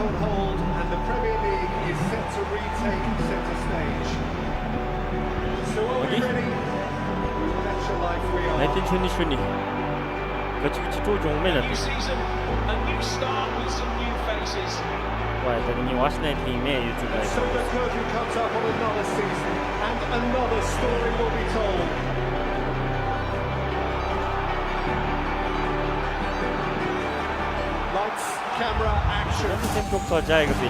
on hold and the Premier League is set to retake centre stage. So are we ready? That's your life we are. 하여튼 춘이 그치 또 종매는 New season, a new start with some new faces. 와, 저는 이 워싱턴 팀의 유튜브에 So the curtain comes up on another season and another story will be told. Lights, camera, action. 템포가 자이가 비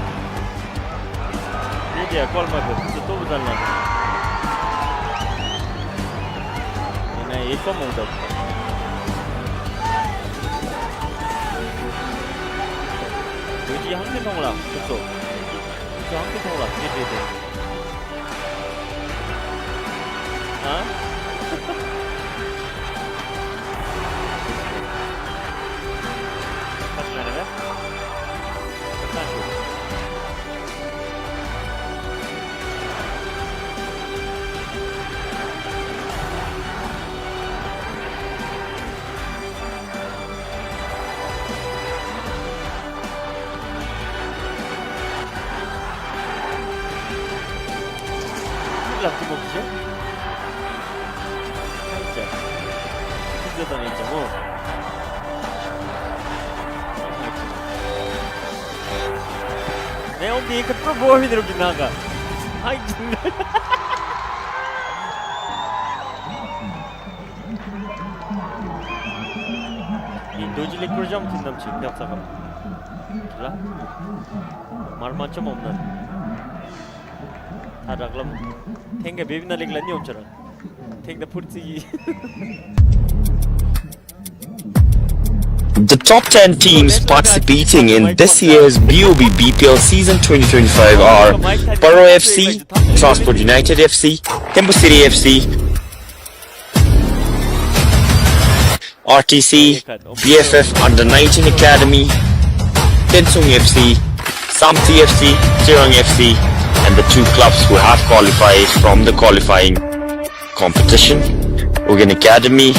이제 골마도 또 달라 얘네 이거 뭔가 여기 한개 통라 그쪽 한개 통라 이제 아? 같이 나가자. 같이. 앞뒤 보시죠. 진짜 힘들다는 있잖아. 내 어디 그 프로보험이 들어오긴 나가. 아이 정말. 인도질릭 프로그램 팀남 실패합사가. 길라? 말만 좀 없는. 다락람. 탱가 베비나 릭란이 엄청나. 탱가 포르투기. The top 10 teams participating in this year's BoB BPL season 2025 are Borough FC, Transport United FC, Tembu City FC, RTC, BFF Under 19 Academy, Tensung FC, Samti FC, Chirang FC, and the two clubs who have qualified from the qualifying competition, Ugan Academy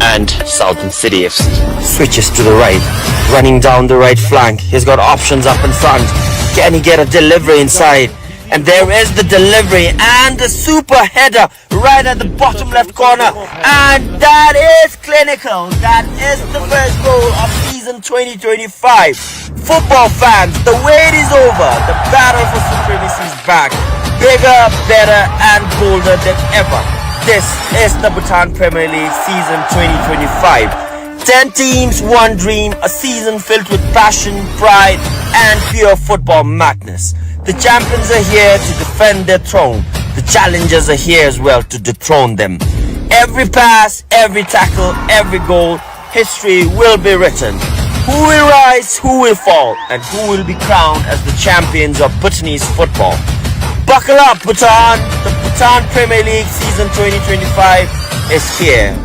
and Southern City FC. Switches to the right, running down the right flank. He's got options up in front. Can he get a delivery inside? And there is the delivery and the super header right at the bottom left corner. And that is clinical. That is the first goal of season 2025. Football fans, the wait is over. The battle for supremacy is back. Bigger, better and bolder than ever. This is the Bhutan Premier League season 2025. 10 teams, one dream, a season filled with passion, pride and pure football madness. The champions are here to defend their throne. The challengers are here as well to dethrone them. Every pass, every tackle, every goal, history will be written. Who will rise, who will fall, and who will be crowned as the champions of Bhutanese football. Buckle up, Bhutan! The Bhutan Premier League season 2025 is here.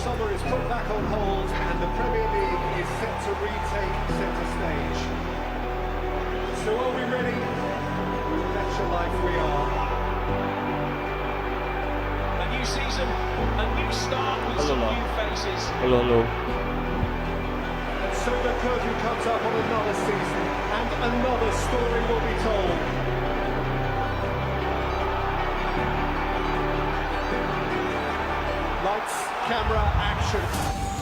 Summer is put back on hold and the Premier League is set to retake centre stage. So are we ready? That's your life we are. A new season, a new start with some new faces. Hello. And so the curtain comes up on another season and another story will be told. Lights, camera, action.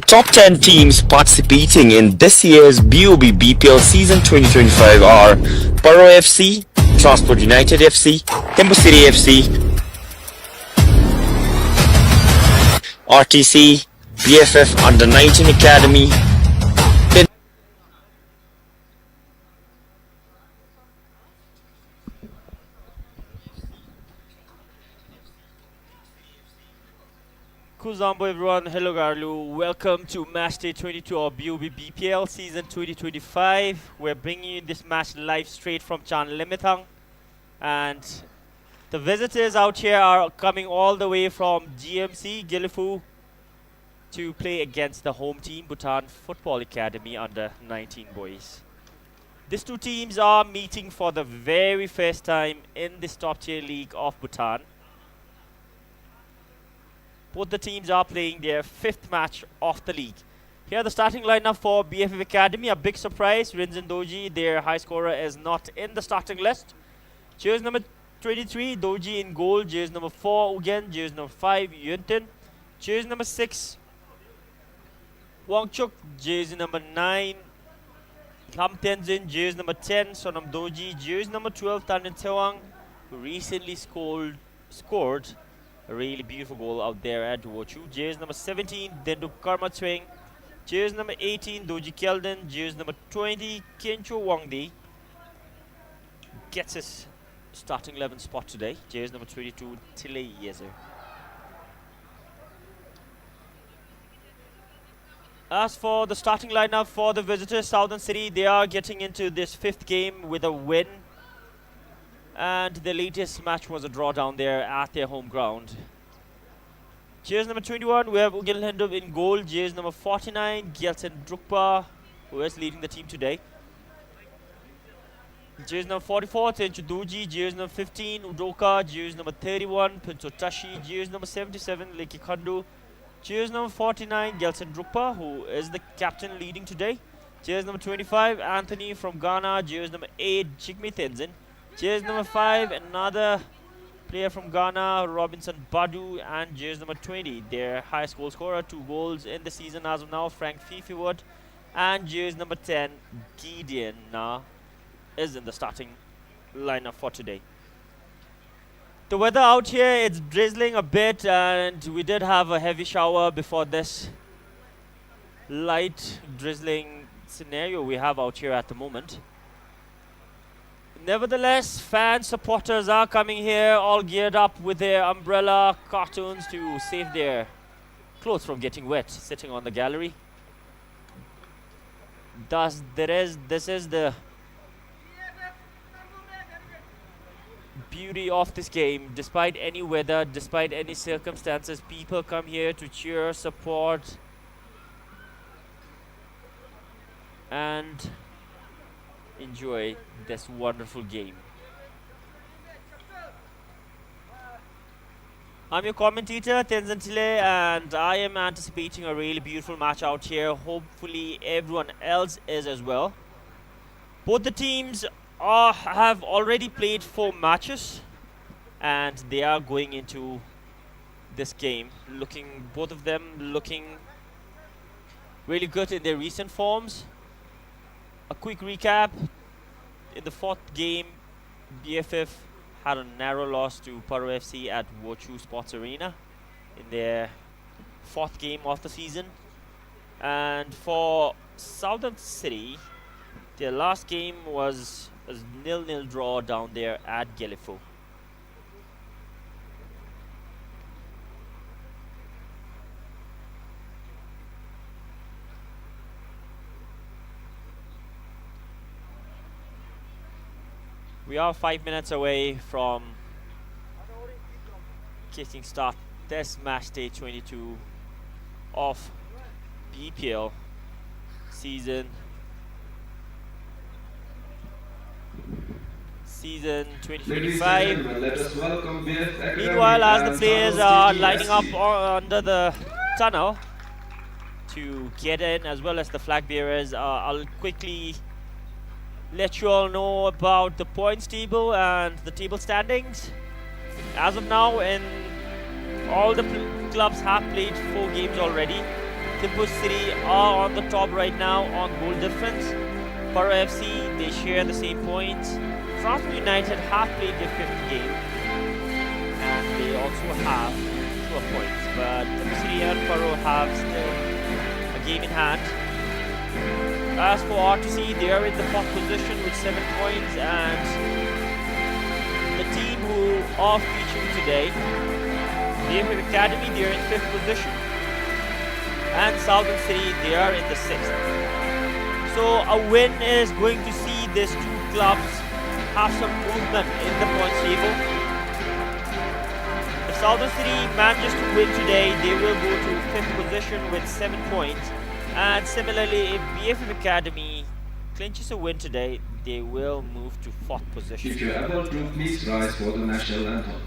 top 10 teams participating in this year's BoB BPL season 2025 are Paro FC, Transport United FC, Himbo City FC, RTC, BFF Under 19 Academy, Kuzambo everyone, hello Garlu, welcome to match day 22 of BoB BPL season 2025. We're bringing you this match live straight from Chan Limitang, and the visitors out here are coming all the way from GMC Gilifu to play against the home team Bhutan Football Academy under 19 boys. These two teams are meeting for the very first time in this top tier league of Bhutan. Both the teams are playing their 5th match of the league. Here the starting lineup for BFF Academy. A big surprise, Rinzan Doji, their high scorer, is not in the starting list. Jersey number 23, Doji in goal. Jersey number 4, Ugen. Jersey number 5, Yuntin. Jersey number 6, Wangchuk. Jersey number 9, Lam Tenzin. Jersey number 10, Sonam Doji. Jersey number 12, Tanin Tewang, who recently scored a really beautiful goal out there at Wochu. Jersey number 17, Dendu Karma Twing. Jersey number 18, Doji Kelden. Jersey number 20, Kencho Wangdi gets his starting 11 spot today. Jersey number 22, Tile Yezer. As for the starting lineup for the visitors, Southern City, they are getting into this 5th game with a win. And the latest match was a draw down there at their home ground. Jersey number 21, we have Ugil Hendub in goal. Jersey number 49, Gyaltsen Drukpa, who is leading the team today. Jersey number 44, Tenchu Doji. Jersey number 15, Udoka. Jersey number 31, Pinto Tashi. Jersey number 77, Leki Kandu. Jersey number 49, Gyaltsen Drukpa, who is the captain leading today. Jersey number 25, Anthony from Ghana. Jersey number 8, Jigme Tenzin. Jersey number 5, another player from Ghana, Robinson Badu. And jersey number 20, their highest goal scorer, 2 goals in the season as of now, Frank Fifiwood. And jersey number 10, Gideon is in the starting lineup for today. The weather out here, it's drizzling a bit, and we did have a heavy shower before this light drizzling scenario we have out here at the moment. Nevertheless, fan supporters are coming here all geared up with their umbrella cartoons to save their clothes from getting wet, sitting on the gallery. Thus, this is the beauty of this game. Despite any weather, despite any circumstances, people come here to cheer, support, and enjoy this wonderful game. I'm your commentator, Tenzin Tile, and I am anticipating a really beautiful match out here. Hopefully everyone else is as well. Both the teams have already played 4 matches, and they are going into this game both of them looking really good in their recent forms. A quick recap: in the 4th game, BFF had a narrow loss to Paro FC at Wochu Sports Arena in their 4th game of the season. And for Southern City, their last game was a 0-0 draw down there at Gilifu. We are 5 minutes away from kicking start this match day 22 of BPL season 2025. Meanwhile, as the players are lining up under the tunnel to get in, as well as the flag bearers, I'll quickly let you all know about the points table and the table standings. As of now, all the clubs have played 4 games already. Thimphu City are on the top right now on goal difference. Paro FC, they share the same points. Transfer United have played their 5th game and they also have 2 points, but Thimphu City and Paro have still a game in hand. As for R2C, they are in the 4th position with 7 points, and the team who are featuring today, BFF Academy, they are in 5th position, and Southern City, they are in the 6th. So a win is going to see these 2 clubs have some movement in the points table. If Southern City manages to win today, they will go to 5th position with 7 points. And similarly, if BFF Academy clinches a win today, they will move to 4th position. If you have gone through, please rise for the national anthem.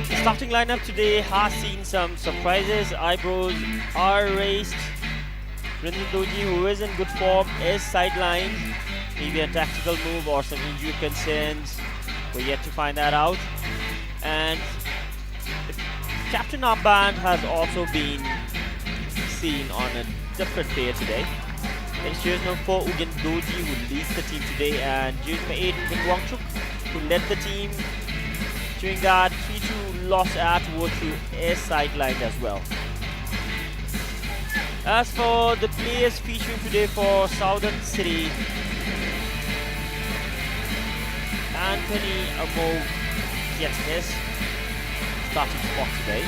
The starting lineup today has seen some surprises. Eyebrows are raised. Ranjan Doji, who is in good form, is sidelined. Maybe a tactical move or some injury concerns. We're yet to find that out. And the captain armband has also been seen on a different player today. It's jersey number 4 Ugen Doji, who leads the team today, and jersey number 8 Wangchuk, who led the team during that 3-2 loss at Wochu, is sidelined as well. As for the players featuring today for Southern City, Anthony Amo gets his starting spot today.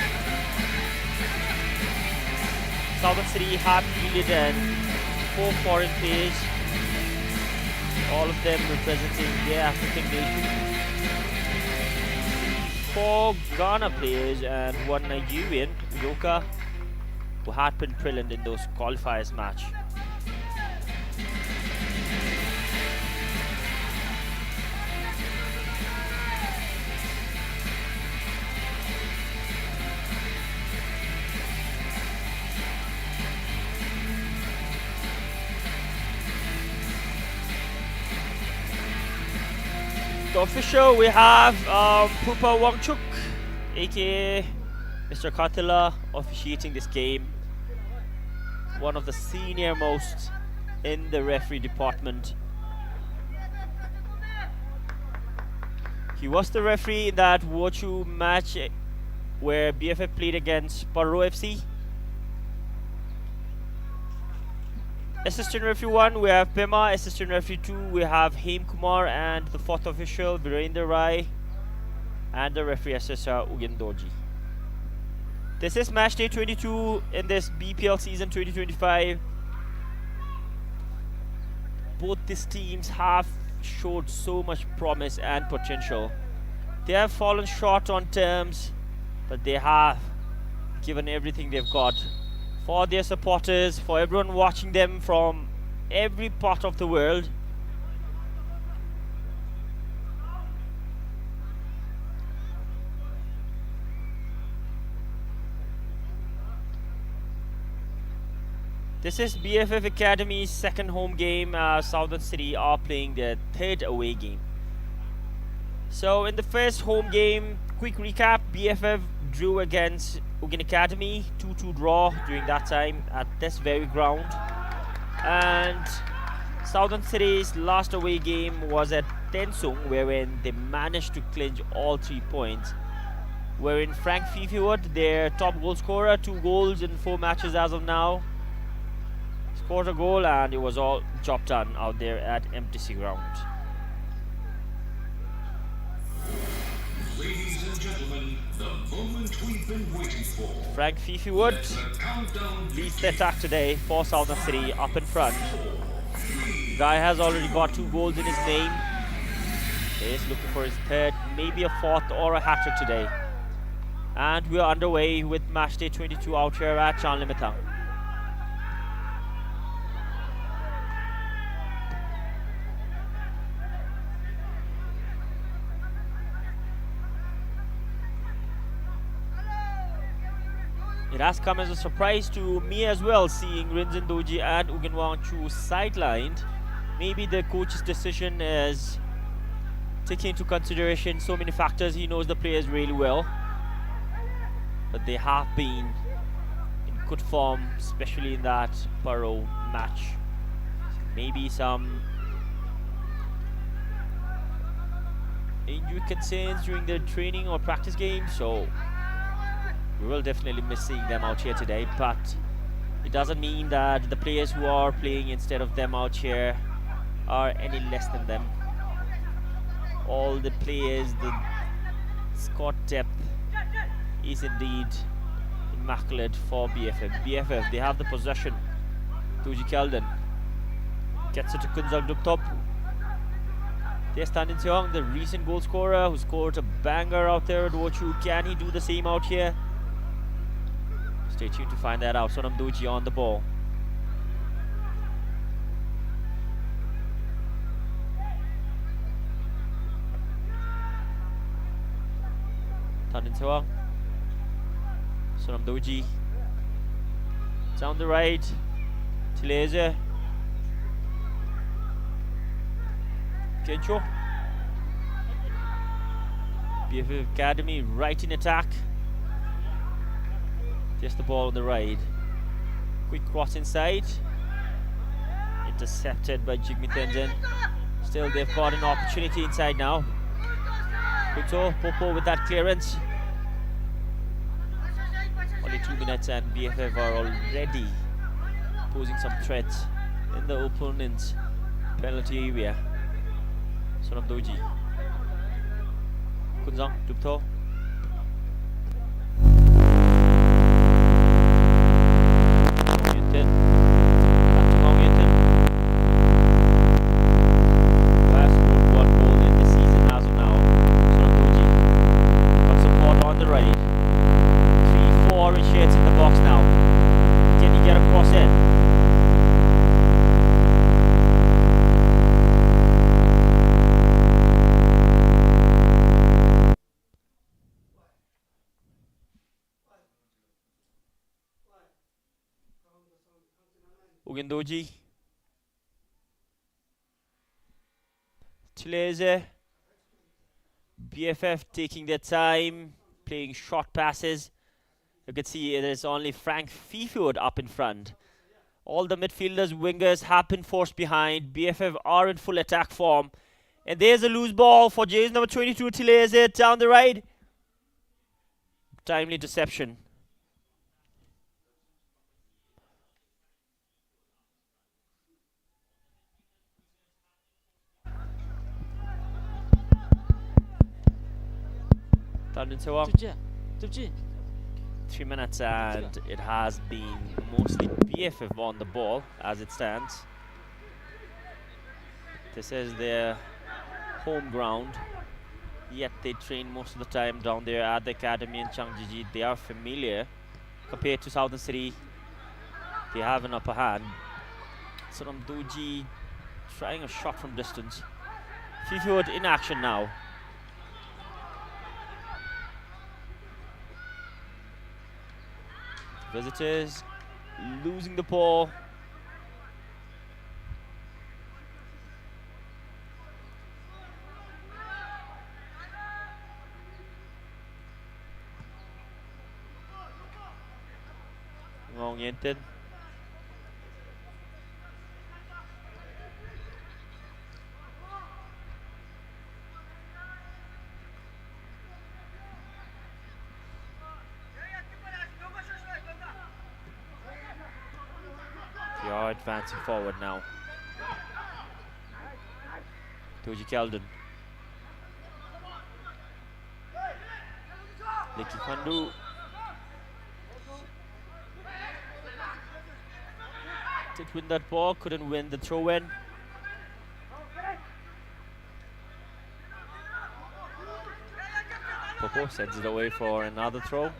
Southern City have fielded in 4 foreign players, all of them representing their African nation. 4 Ghana players and 1 Nigerian, Yoka, who had been present in those qualifiers match. The official, we have Pupa Wangchuk, aka Mr. Katila, officiating this game. One of the senior most in the referee department. He was the referee in that Wochu match where BFF played against Paro FC. Assistant referee 1, we have Pema. Assistant referee 2, we have Haim Kumar, and the 4th official, Virendra Rai, and the referee assessor, Ugen Doji. This is match day 22 in this BPL season 2025. Both these teams have showed so much promise and potential. They have fallen short on terms, but they have given everything they've got for their supporters, for everyone watching them from every part of the world. This is BFF Academy's second home game. Southern City are playing their third away game. So in the first home game, quick recap, BFF drew against Ugin Academy, 2-2 draw during that time at this very ground. And Southern City's last away game was at Tensung, wherein they managed to clinch all 3 points. Wherein Frank Fifiwood, their top goal scorer, 2 goals in 4 matches as of now, scored a goal, and it was all job done out there at MTC ground. Ladies and gentlemen, the moment we've been waiting for. Frank Fifiwood leads the attack today for Southern City up in front. Guy has already got 2 goals in his name. He is looking for his 3rd, maybe a 4th or a hat-trick today. And we are underway with match day 22 out here at Chanlimitang. It has come as a surprise to me as well, seeing Rinzin Doji and Ugin Wangchu sidelined. Maybe the coach's decision is taking into consideration so many factors. He knows the players really well, but they have been in good form, especially in that Paro match. Maybe some injury concerns during the training or practice games, so we will definitely miss seeing them out here today, but it doesn't mean that the players who are playing instead of them out here are any less than them. All the players, the squad depth is indeed immaculate for BFF. BFF, they have the possession. Tuji Kelden gets it to Kunzal Duptop. There's Tanin Seong, the recent goal scorer who scored a banger out there at Wochu. Can he do the same out here? Stay tuned to find that out. Sonam Doji on the ball. Tanin Seong. Sonam Doji. Down the right. Tileze. Kencho. BFF Academy right in attack. Just the ball on the right. Quick cross inside. Intercepted by Jigme Tenzin. Still, they've got an opportunity inside now. Kuto, Popo with that clearance. Only 2 minutes and BFF are already posing some threats in the opponent's penalty area. Sonam Doji. Kunzang, Dupto. Ugendoji. Tileze. BFF taking their time, playing short passes. You can see it is only Frank Fifiwood up in front. All the midfielders, wingers have been forced behind. BFF are in full attack form. And there's a loose ball for Jays number 22, Tileze, down the right. Timely interception. Turned 3 minutes and it has been mostly BFF on the ball as it stands. This is their home ground, yet they train most of the time down there at the academy in Changjiji. They are familiar compared to Southern City. They have an upper hand. Sonam Doji trying a shot from distance. Fifiwood in action now. Visitors losing the ball. Ngong Yentin. They are advancing forward now. Toji Keldon. Liki Khandu. Did win that ball, couldn't win the throw-in. Popo sends it away for another throw.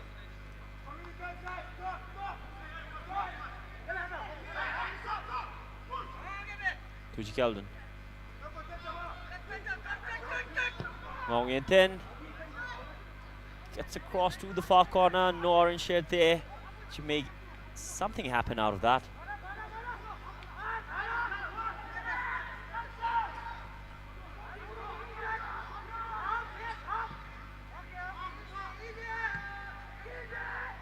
Tuji Keldon. Ngong Yentin gets across to the far corner. No orange shirt there to make something happen out of that.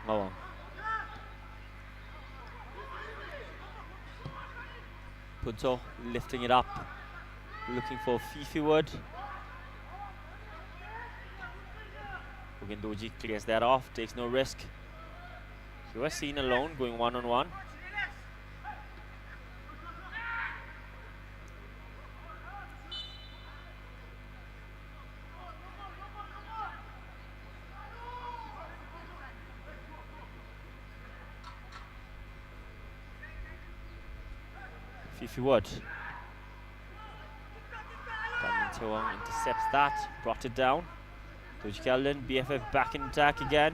Oh. Punto lifting it up, looking for Fifi Wood. Ugendoji clears that off, takes no risk. He was seen alone, going one-on-one. Fifi Wood. Tawang intercepts that, brought it down. Tuji Keldon, BFF back in attack again.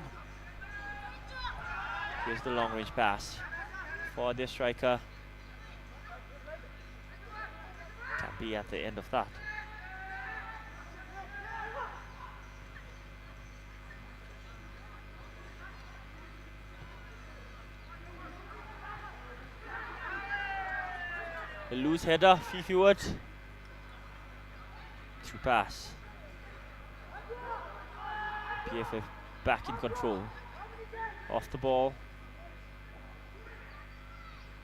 Here's the long range pass for their striker. Can't be at the end of that. A loose header, Fifi Wood. Through pass. BFF back in control. Off the ball.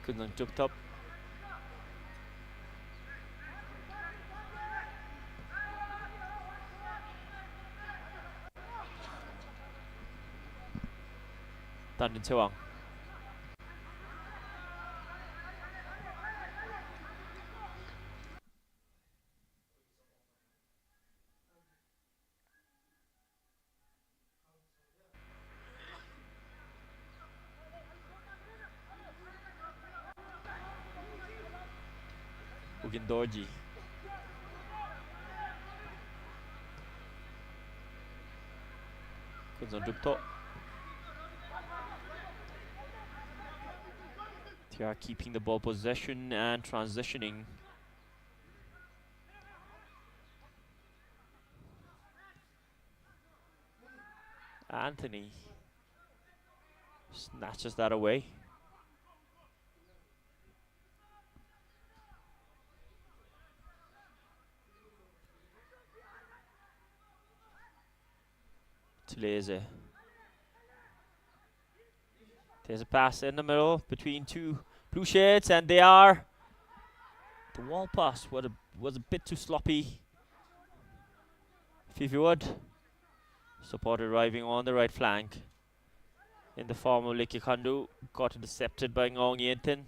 Couldn't jump up. Tandin Sewang. Ugendorji. Kunzon Dupto. They are keeping the ball possession and transitioning. Anthony snatches that away. Tuleze. There's a pass in the middle between two blue shirts, and they are. The wall pass was a bit too sloppy. Fifi Wood. Support arriving on the right flank. In the form of Leki Khandu. Got intercepted by Ngong Yentin.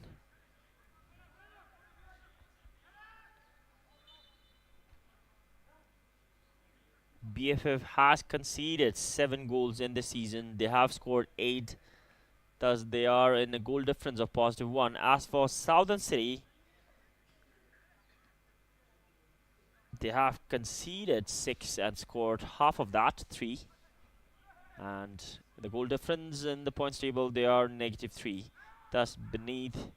BFF has conceded 7 goals in this season. They have scored 8. Thus, they are in a goal difference of +1. As for Southern City, they have conceded 6 and scored half of that, 3. And the goal difference in the points table, they are -3. Thus, beneath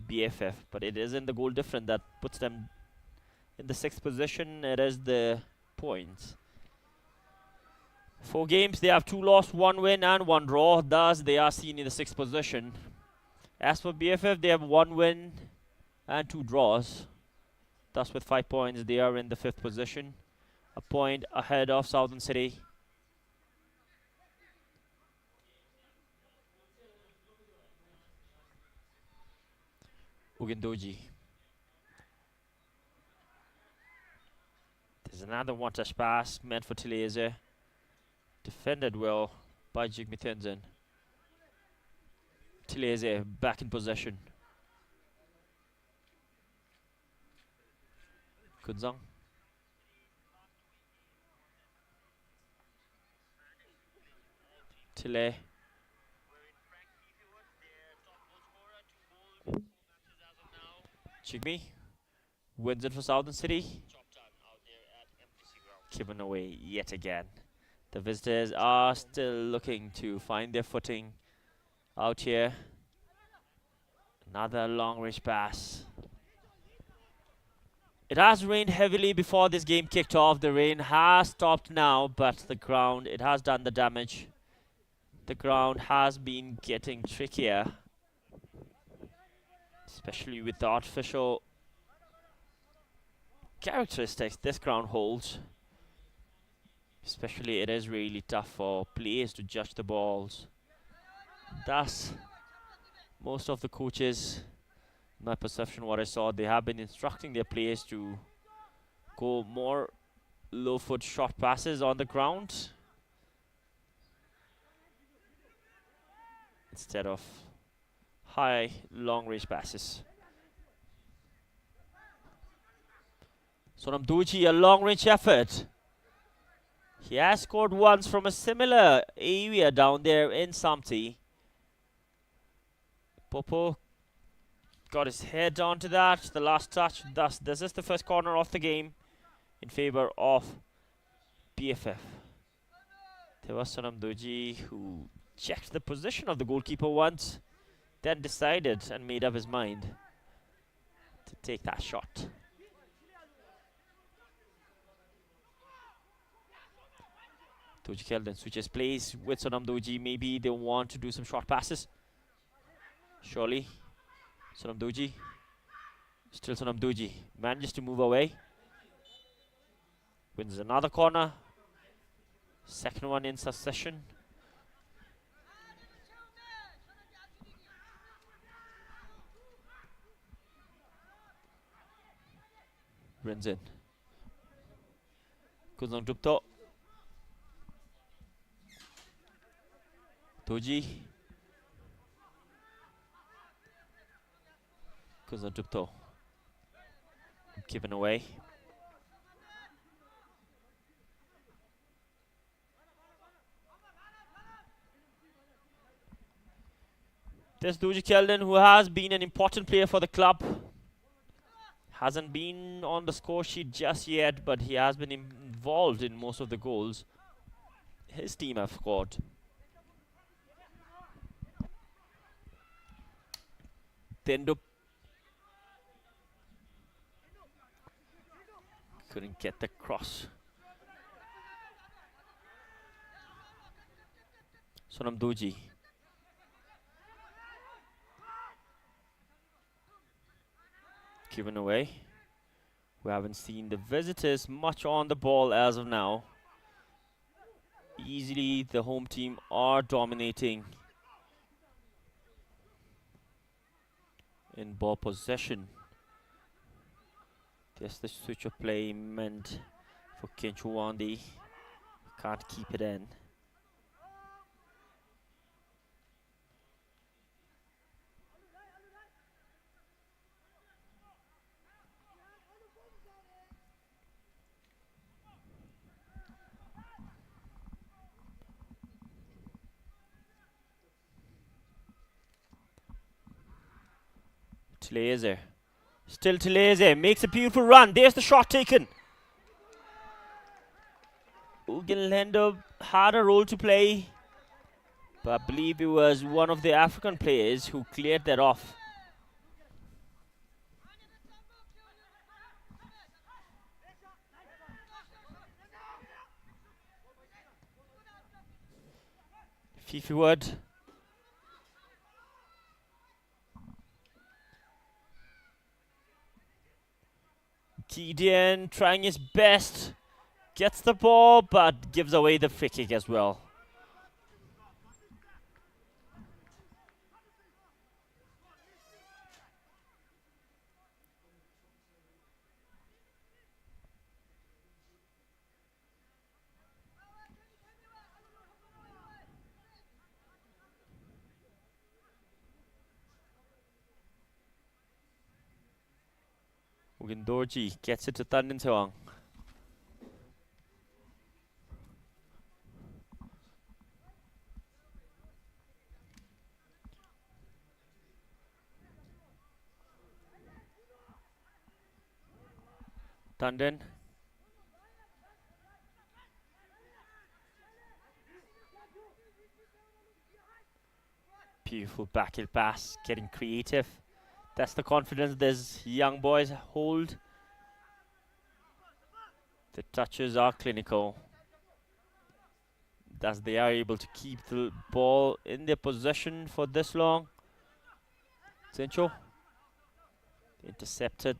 BFF. But it isn't the goal difference that puts them in the 6th position. It is the points. 4 games, they have 2 lost, 1 win and 1 draw. Thus, they are seen in the 6th position. As for BFF, they have 1 win and 2 draws. Thus, with 5 points, they are in the 5th position. A point ahead of Southern City. Ugendoji. There's another one-touch pass meant for Tileze. Defended well by Jigme Tenzin. Tileze back in possession. Kunzang. Tile. Jigme wins it for Southern City. Given away yet again. The visitors are still looking to find their footing out here. Another long range pass. It has rained heavily before this game kicked off. The rain has stopped now, but the ground, it has done the damage. The ground has been getting trickier, especially with the artificial characteristics this ground holds. Especially it is really tough for players to judge the balls. Thus, most of the coaches, my perception, what I saw, they have been instructing their players to go more low foot short passes on the ground instead of high long range passes. Sonam Duji, a long range effort. He has scored once from a similar area down there in Samti. Popo got his head onto that, the last touch. Thus, this is the first corner of the game in favor of BFF. There was Sonam Doji who checked the position of the goalkeeper once, then decided and made up his mind to take that shot. Doji then switches plays with Sonam Doji. Maybe they want to do some short passes. Surely. Sonam Doji. Still Sonam Doji. Manages to move away. Wins another corner. Second one in succession. Runs in. Kunzang Dupto. Doji. Kunzang Dupto. Given away. There's Doji Keldon, who has been an important player for the club. Hasn't been on the score sheet just yet, but he has been involved in most of the goals his team have scored. Tendo couldn't get the cross. Sonam Doji. Given away. We haven't seen the visitors much on the ball as of now. Easily the home team are dominating in ball possession. Guess the switch of play meant for Kinchuwandi. Can't keep it in. Tileze. Still Tileze. Makes a beautiful run. There's the shot taken. Ugenlendo had a role to play, but I believe it was one of the African players who cleared that off. Fifi Wood. Gideon trying his best, gets the ball but gives away the free kick as well. Dorji gets it to Tandon Sewang. Tandon. Beautiful backheel pass, getting creative. That's the confidence these young boys hold. The touches are clinical, as they are able to keep the ball in their possession for this long. Sencho intercepted.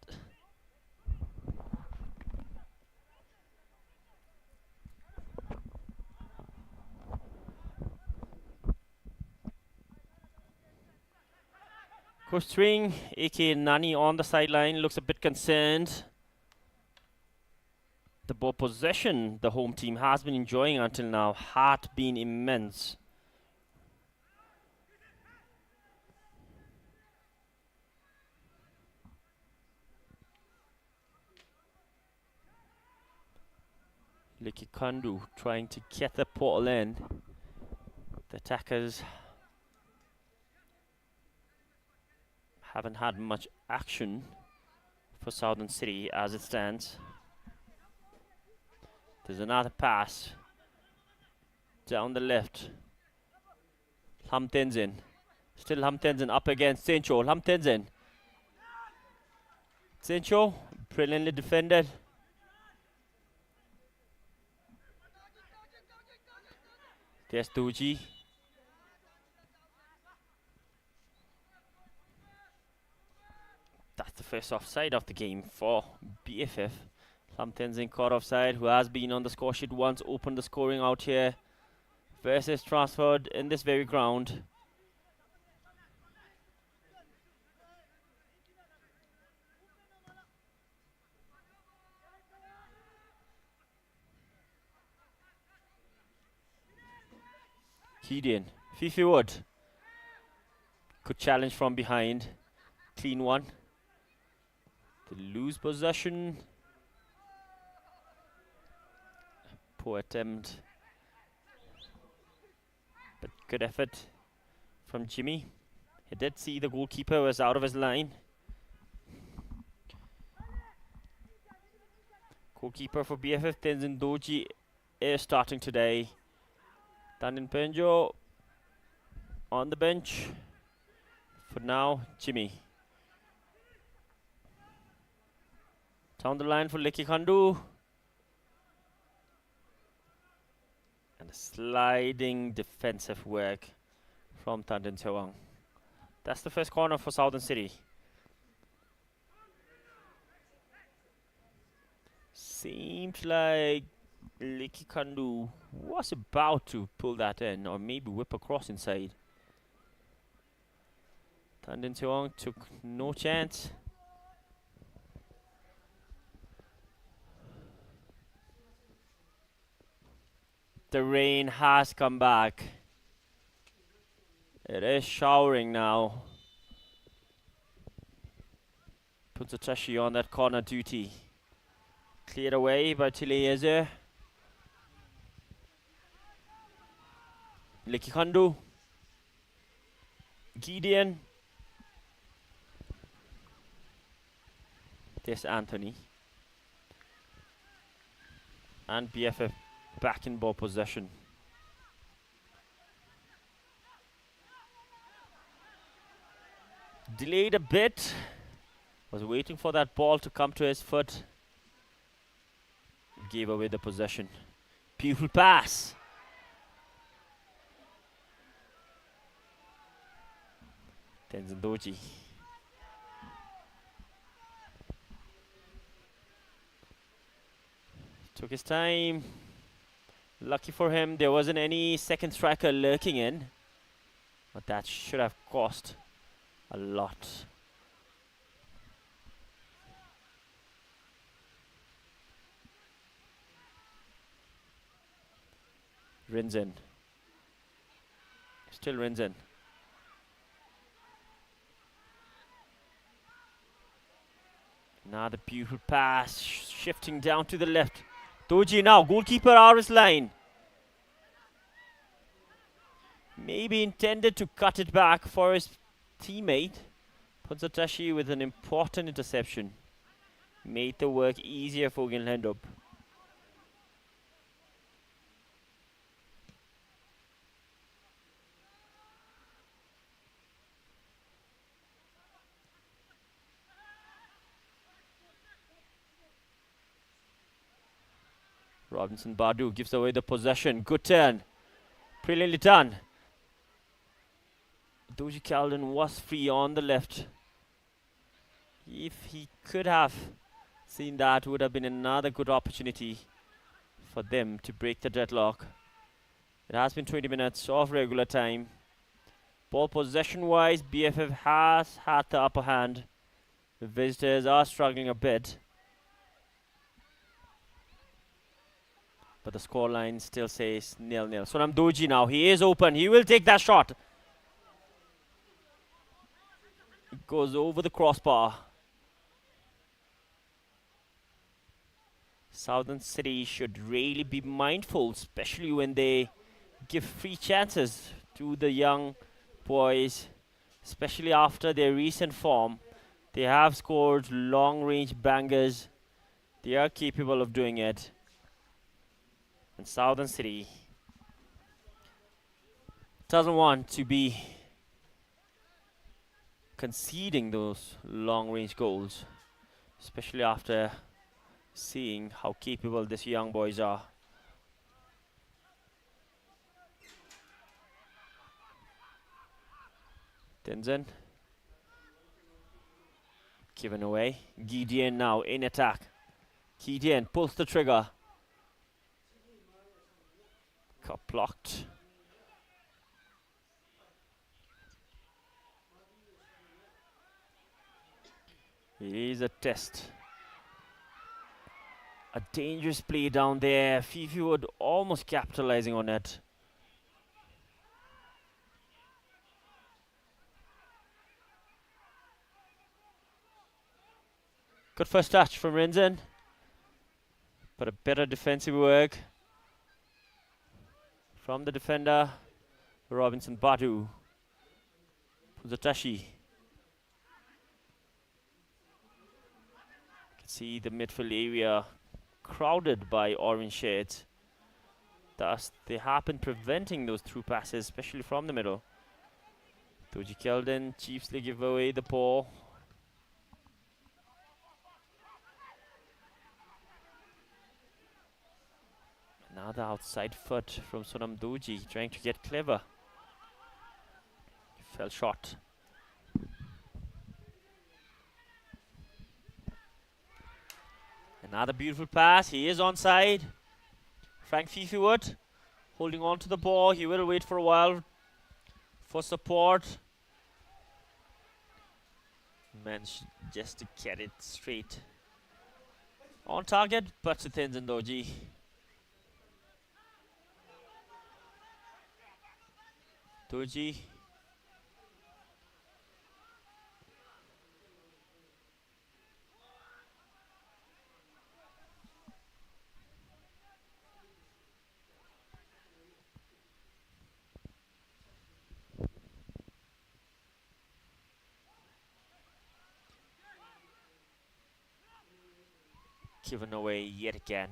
Coach String, aka Nani, on the sideline, looks a bit concerned. The ball possession the home team has been enjoying until now had been immense. Liki Kandu trying to get the portal in. The attackers haven't had much action for Southern City as it stands. There's another pass down the left. Lam Tenzin. Still Lam Tenzin up against Sencho. Lam Tenzin. Sencho, brilliantly defended. There's Doji. That's the first offside of the game for BFF. Lam Tenzin caught offside, who has been on the score sheet once, opened the scoring out here. Versus transferred in this very ground. Gideon, Fifi Wood. Good challenge from behind. Clean one. They lose possession. Poor attempt. But good effort from Jimmy. He did see the goalkeeper was out of his line. Goalkeeper for BFF, Tenzin Doji, is starting today. Tandin Penjo on the bench. For now, Jimmy. Down the line for Leki Khandu. And a sliding defensive work from Tandin Sewang. That's the first corner for Southern City. Seems like Leki Khandu was about to pull that in, or maybe whip across inside. Tandin Sewang took no chance. The rain has come back. It is showering now. Puts a Tashi on that corner duty. Cleared away by Tileyeze. Leki Khandu. Gideon. There's Anthony. And BFF back in ball possession. Delayed a bit. Was waiting for that ball to come to his foot. Gave away the possession. Beautiful pass. Tenzin Doji. Took his time. Lucky for him, there wasn't any second striker lurking in. But that should have cost a lot. Rinzen. Still Rinzen. Another beautiful pass, shifting down to the left. Doji now, goalkeeper Aris line. Maybe intended to cut it back for his teammate. Ponzatashi with an important interception. Made the work easier for Gilhendrup. Robinson Badu gives away the possession. Good turn. Brilliantly done. Doji Calden was free on the left. If he could have seen that, would have been another good opportunity for them to break the deadlock. It has been 20 minutes of regular time. Ball possession wise, BFF has had the upper hand. The visitors are struggling a bit. But the scoreline still says 0-0. Sonam Doji now, he is open. He will take that shot. It goes over the crossbar. Southern City should really be mindful, especially when they give free chances to the young boys, especially after their recent form. They have scored long-range bangers. They are capable of doing it. And Southern City doesn't want to be conceding those long-range goals, especially after seeing how capable these young boys are. Tenzin given away. Gideon now in attack. Gideon pulls the trigger. Got blocked. It is a test. A dangerous play down there. Fifi Wood almost capitalizing on it. Good first touch from Rinzen. But a better defensive work from the defender, Robinson Badu. Puzatashi. You can see the midfield area crowded by orange shades. Thus, they have been preventing those through passes, especially from the middle. Doji Keldon, Chiefs, they give away the ball. Another outside foot from Sonam Doji, trying to get clever. Fell short. Another beautiful pass. He is onside. Frank Fifi Wood holding on to the ball. He will wait for a while for support. Managed just to get it straight on target, but to Tenzin Doji. Doji. Given away yet again.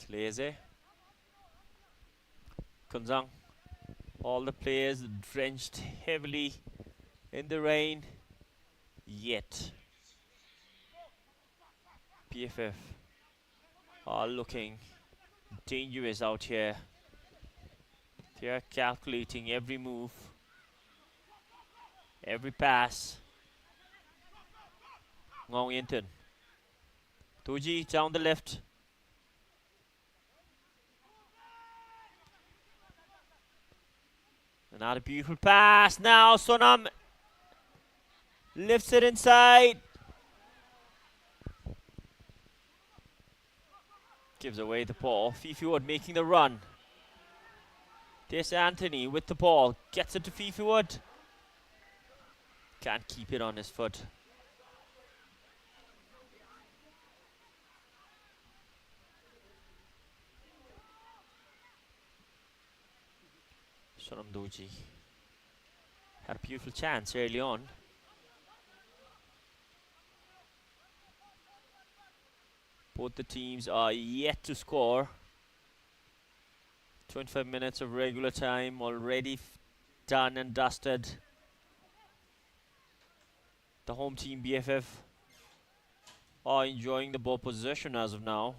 Tleze. Kunzang. All the players drenched heavily in the rain. Yet BFF are looking dangerous out here. They are calculating every move, every pass. Ngong Yinton. Doji down the left. Another beautiful pass now. Sonam Lifts it inside. Gives away the ball. Fifi Wood making the run. There's Anthony with the ball. Gets it to Fifi Wood. Can't keep it on his foot. Sonam Doji had a beautiful chance early on. Both the teams are yet to score. 25 minutes of regular time already done and dusted. The home team BFF are enjoying the ball possession as of now.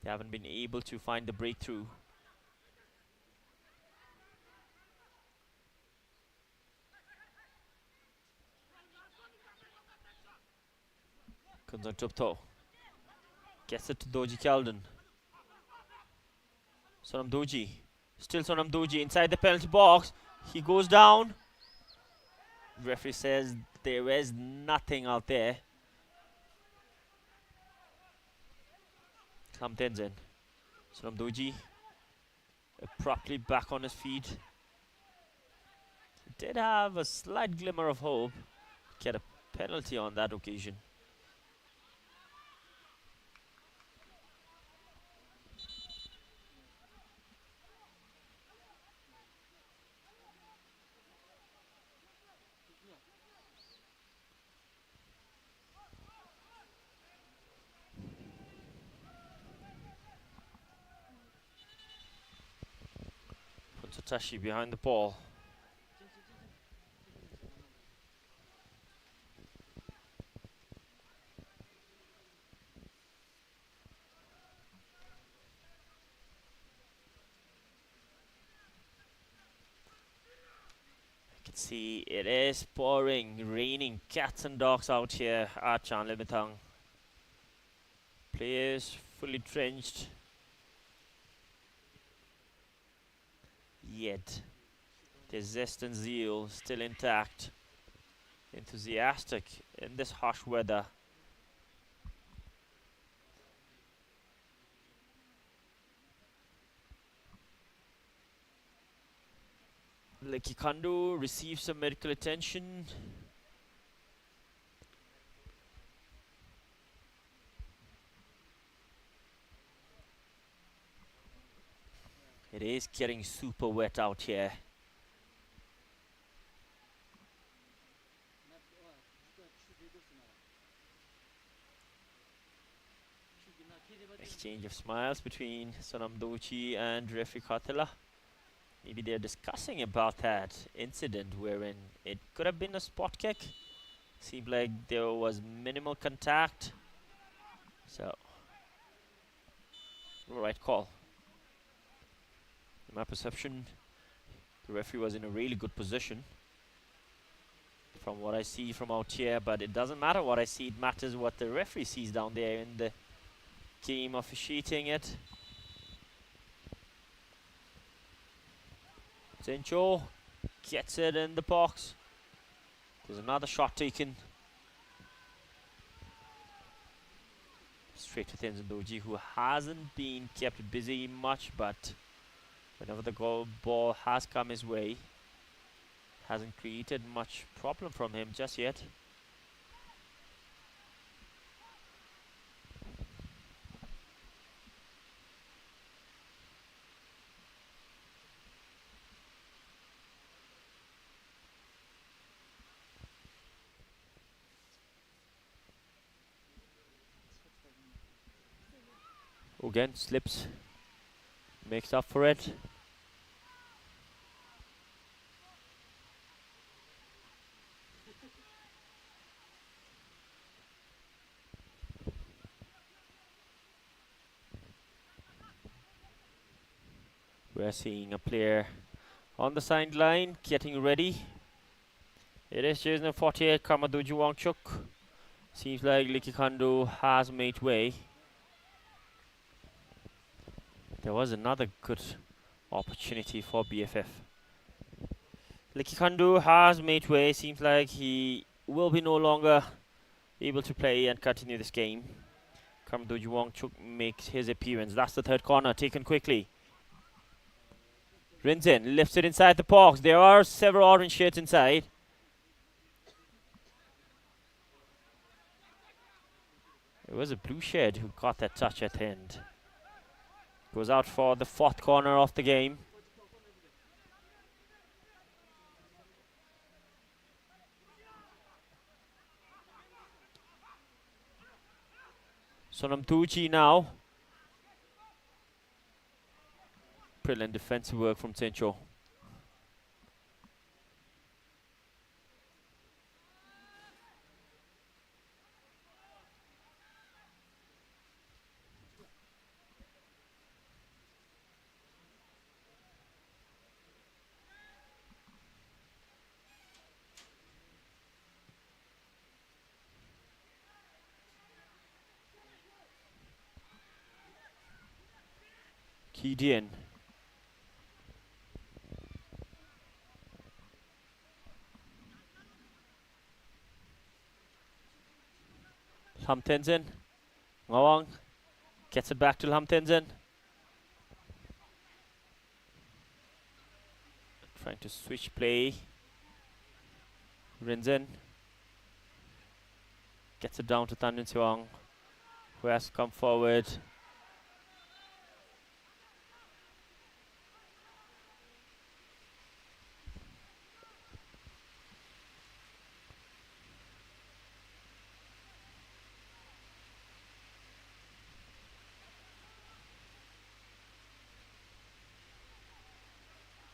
They haven't been able to find the breakthrough. Kunzang Tupto gets it to Doji Keldon. Sonam Doji. Still Sonam Doji inside the penalty box. He goes down. Referee says there is nothing out there. Kam Tenzin. Sonam Doji abruptly back on his feet. He did have a slight glimmer of hope. Get a penalty on that occasion. Tashi behind the ball. You can see it is pouring, raining cats and dogs out here at Chan Limitang. Players fully drenched. Yet their zest and zeal still intact, enthusiastic in this harsh weather. Lekikandu receives some medical attention. It is getting super wet out here. Exchange of smiles between Sonam Dochi and referee Katila. Maybe they're discussing about that incident wherein it could have been a spot kick. Seemed like there was minimal contact. So, right call. In my perception, the referee was in a really good position from what I see from out here, but it doesn't matter what I see, it matters what the referee sees down there in the game officiating it. Zencho gets it in the box. There's another shot taken. Straight to Tenzin Doji, who hasn't been kept busy much, but whenever the ball has come his way, hasn't created much problem from him just yet. Again, slips, makes up for it. We're seeing a player on the sideline getting ready. It is jersey number 48, Kamaduju Wangchuk. Seems like Likikandu has made way. There was another good opportunity for BFF. Likikandu has made way. Seems like he will be no longer able to play and continue this game. Kamdoji Wongchuk makes his appearance. That's the third corner taken quickly. Rinzin lifts it inside the box. There are several orange shirts inside. It was a blue shirt who got that touch at the end. Goes out for the fourth corner of the game. Sonam Tucci now. Brilliant defensive work from Tencho. Kidian. Lam Tenzin. Ngawang gets it back to Lam Tenzin. Trying to switch play. Rinzin gets it down to Tan Siwang, who has to come forward.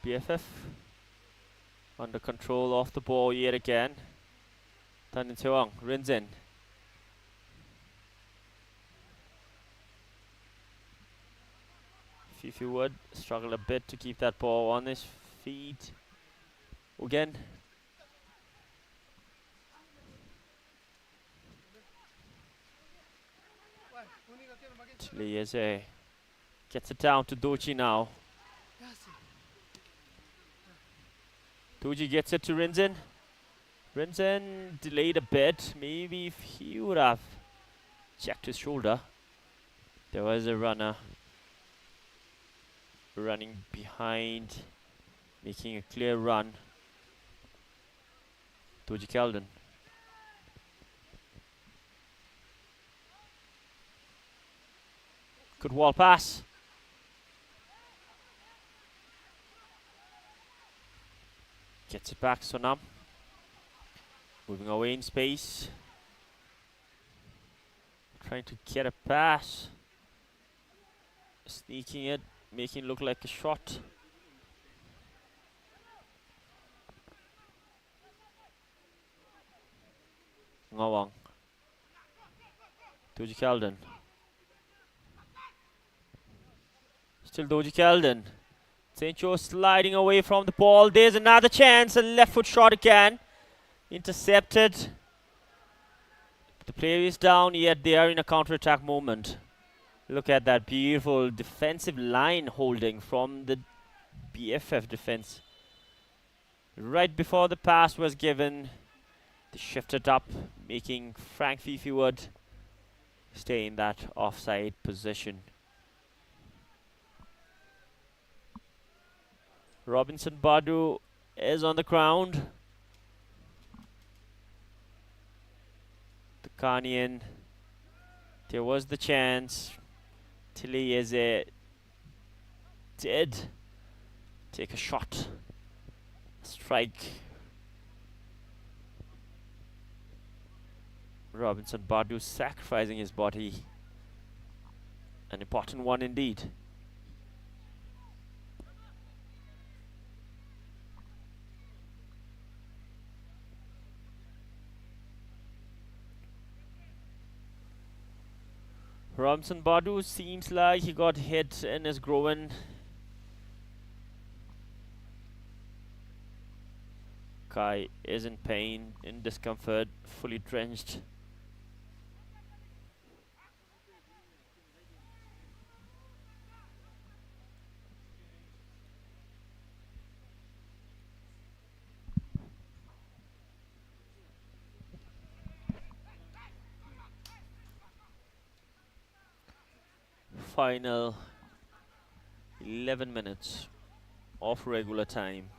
BFF under control of the ball yet again. Tan Siwang, Rinzin. Fifi Wood struggled a bit to keep that ball on his feet. Again. Liese gets it down to Dochi now. Doji gets it to Rinzin. Rinzin delayed a bit. Maybe if he would have checked his shoulder. There was a runner running behind, making a clear run. Doji Keldon. Good wall pass. Gets it back, Sonam. Moving away in space. Trying to get a pass. Sneaking it, making it look like a shot. Ngawang. Doji Keldon. Still Doji Keldon. Sancho sliding away from the ball. There's another chance. A left foot shot again. Intercepted. The player is down, yet they are in a counter-attack moment. Look at that beautiful defensive line holding from the BFF defense. Right before the pass was given, they shifted up, making Frank Fifi Wood stay in that offside position. Robinson Badu is on the ground. The Ghanaian, there was the chance. Tilieze did take a shot, strike. Robinson Badu sacrificing his body. An important one indeed. Robinson Badu seems like he got hit in his groin. Kai is in pain, in discomfort, fully drenched. final 11 minutes of regular time.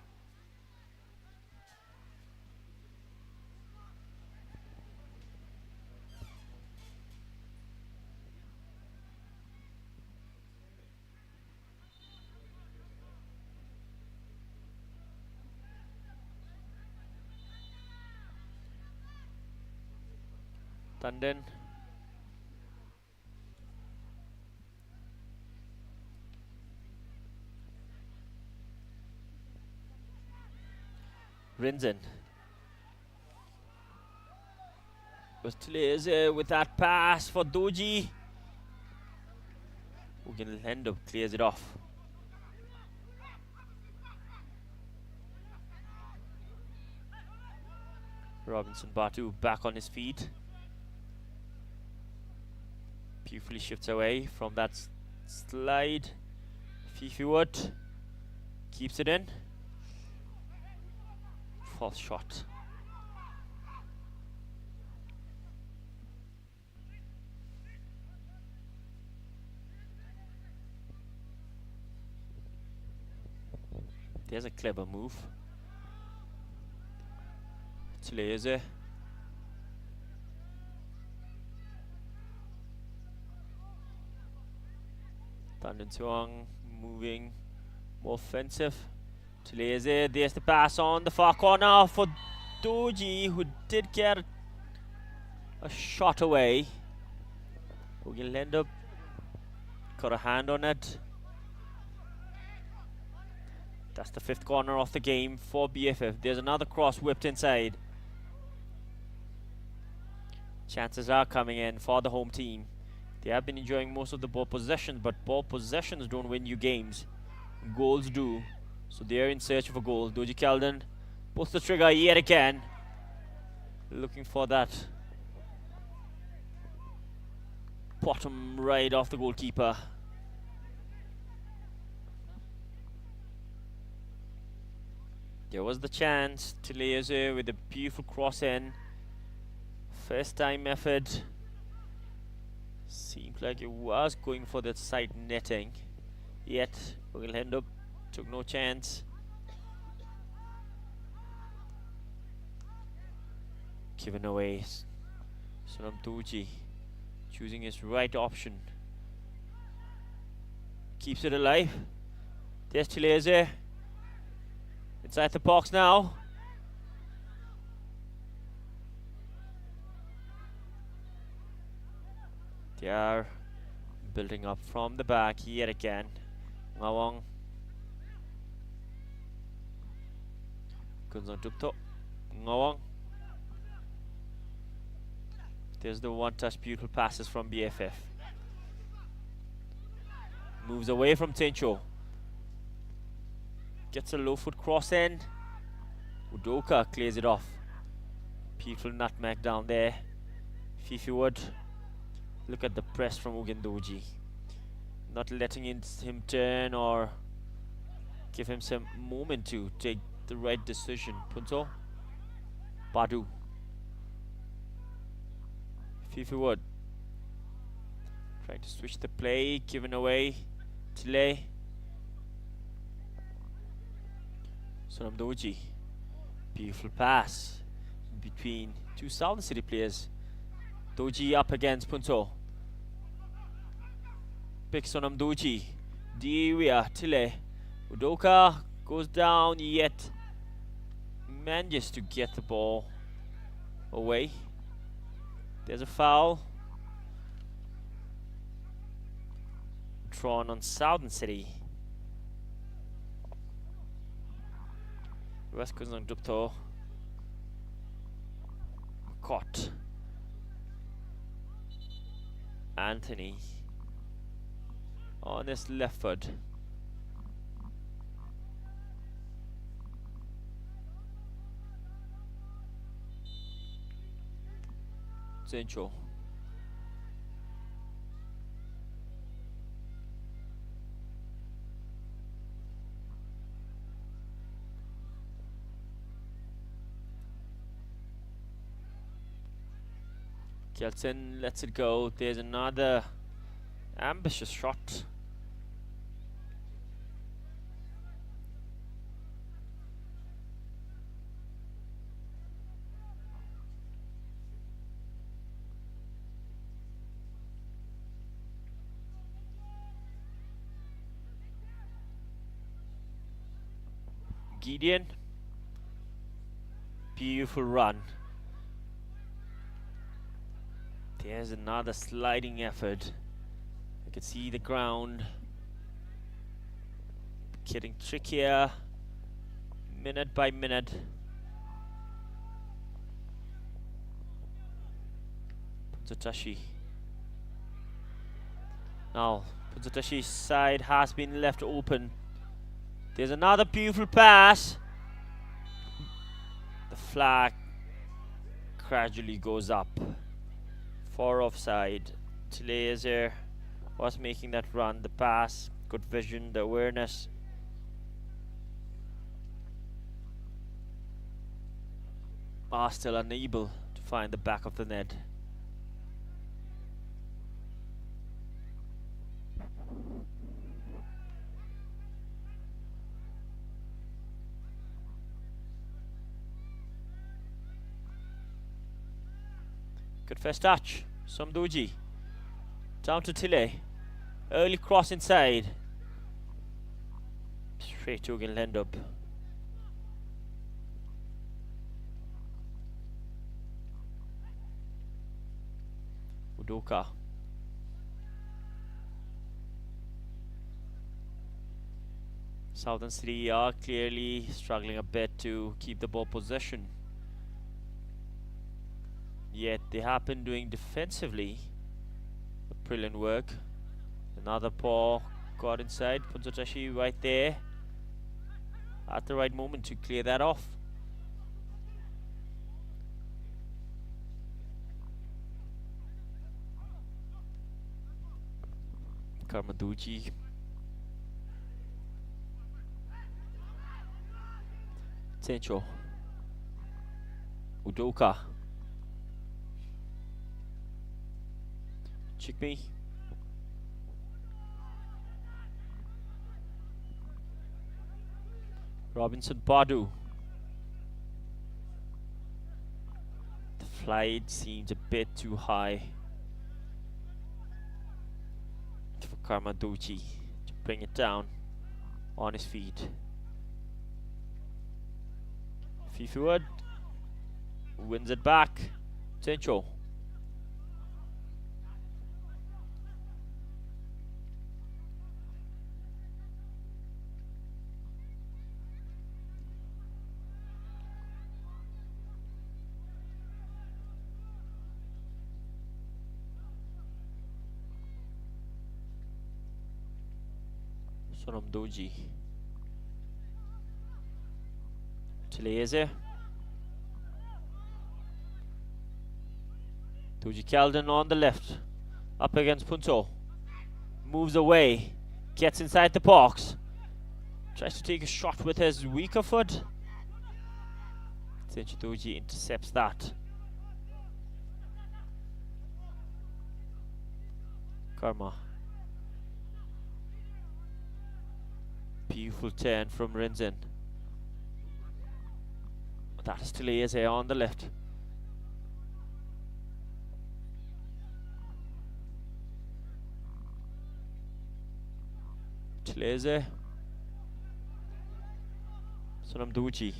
Tandon. Rinzen. Bastilese with that pass for Doji. Who can end up clears it off. Robinson Batu back on his feet. Beautifully shifts away from that slide. Fifi Wood keeps it in. False shot. There's a clever move. Tseleze. Tandon Tuang moving more offensive. Tseleze, there's the pass on the far corner for Doji, who did get a shot away. Will end up got a hand on it. That's the 5th corner of the game for BFF. There's another cross whipped inside. Chances are coming in for the home team. They have been enjoying most of the ball possessions, but ball possessions don't win you games. Goals do. So they're in search of a goal. Doji Keldon pulls the trigger yet again. Looking for that bottom right of the goalkeeper. There was the chance. Tseleze with a beautiful cross in. First time effort. Seemed like it was going for that side netting. Yet, will end up took no chance. Given away. Sonam Tuji choosing his right option. Keeps it alive. There's Tseleze. Inside the box now. They are building up from the back yet again. Ngawang. Kunzang Tupto. Ngawang. There's the one-touch beautiful passes from BFF. Moves away from Tencho. Gets a low foot cross in. Udoka clears it off. Beautiful nutmeg down there. Fifi Wood. Look at the press from Ugendoji. Not letting him turn or give him some moment to take the right decision. Punto. Badu. Fifi Wood. Trying to switch the play. Given away. Tile. Sonam Doji. Beautiful pass between two Southern City players. Doji up against Punto. Picks Sonam Doji. Diwia Tile. Udoka goes down yet manages to get the ball away. There's a foul drawn on Southern City. West Kuzang Dupto caught. Anthony on his left foot. Zencho. Kelson lets it go. There's another Ambitious shot. Gideon. Beautiful run. There's another sliding effort. I can see the ground getting trickier minute by minute. Punzatashi. Now, Punzatashi's side has been left open. There's another beautiful pass. The flag gradually goes up for offside. Chilezer was making that run, the pass, good vision, the awareness. Are still unable to find the back of the net. Good first touch. Somdoji. Down to Tile. Early cross inside. Straight to Lendup. Udoka. Southern City are clearly struggling a bit to keep the ball possession. Yet they have been doing defensively brilliant work. Another paw got inside. Punzatashi right there at the right moment to clear that off. Karmaduchi. Sencho. Udoka. Chickpea. Robinson Badu. The flight seems a bit too high for Karmaduchi to bring it down on his feet. Fifiwood wins it back. Sencho. Sonam Doji. Chileze. Doji Calden on the left. Up against Punto. Moves away. Gets inside the box. Tries to take a shot with his weaker foot. Senchi Doji intercepts that. Karma. Beautiful turn from Rinzen. That is still Eze on the left. Chileze. Sonam Duchi.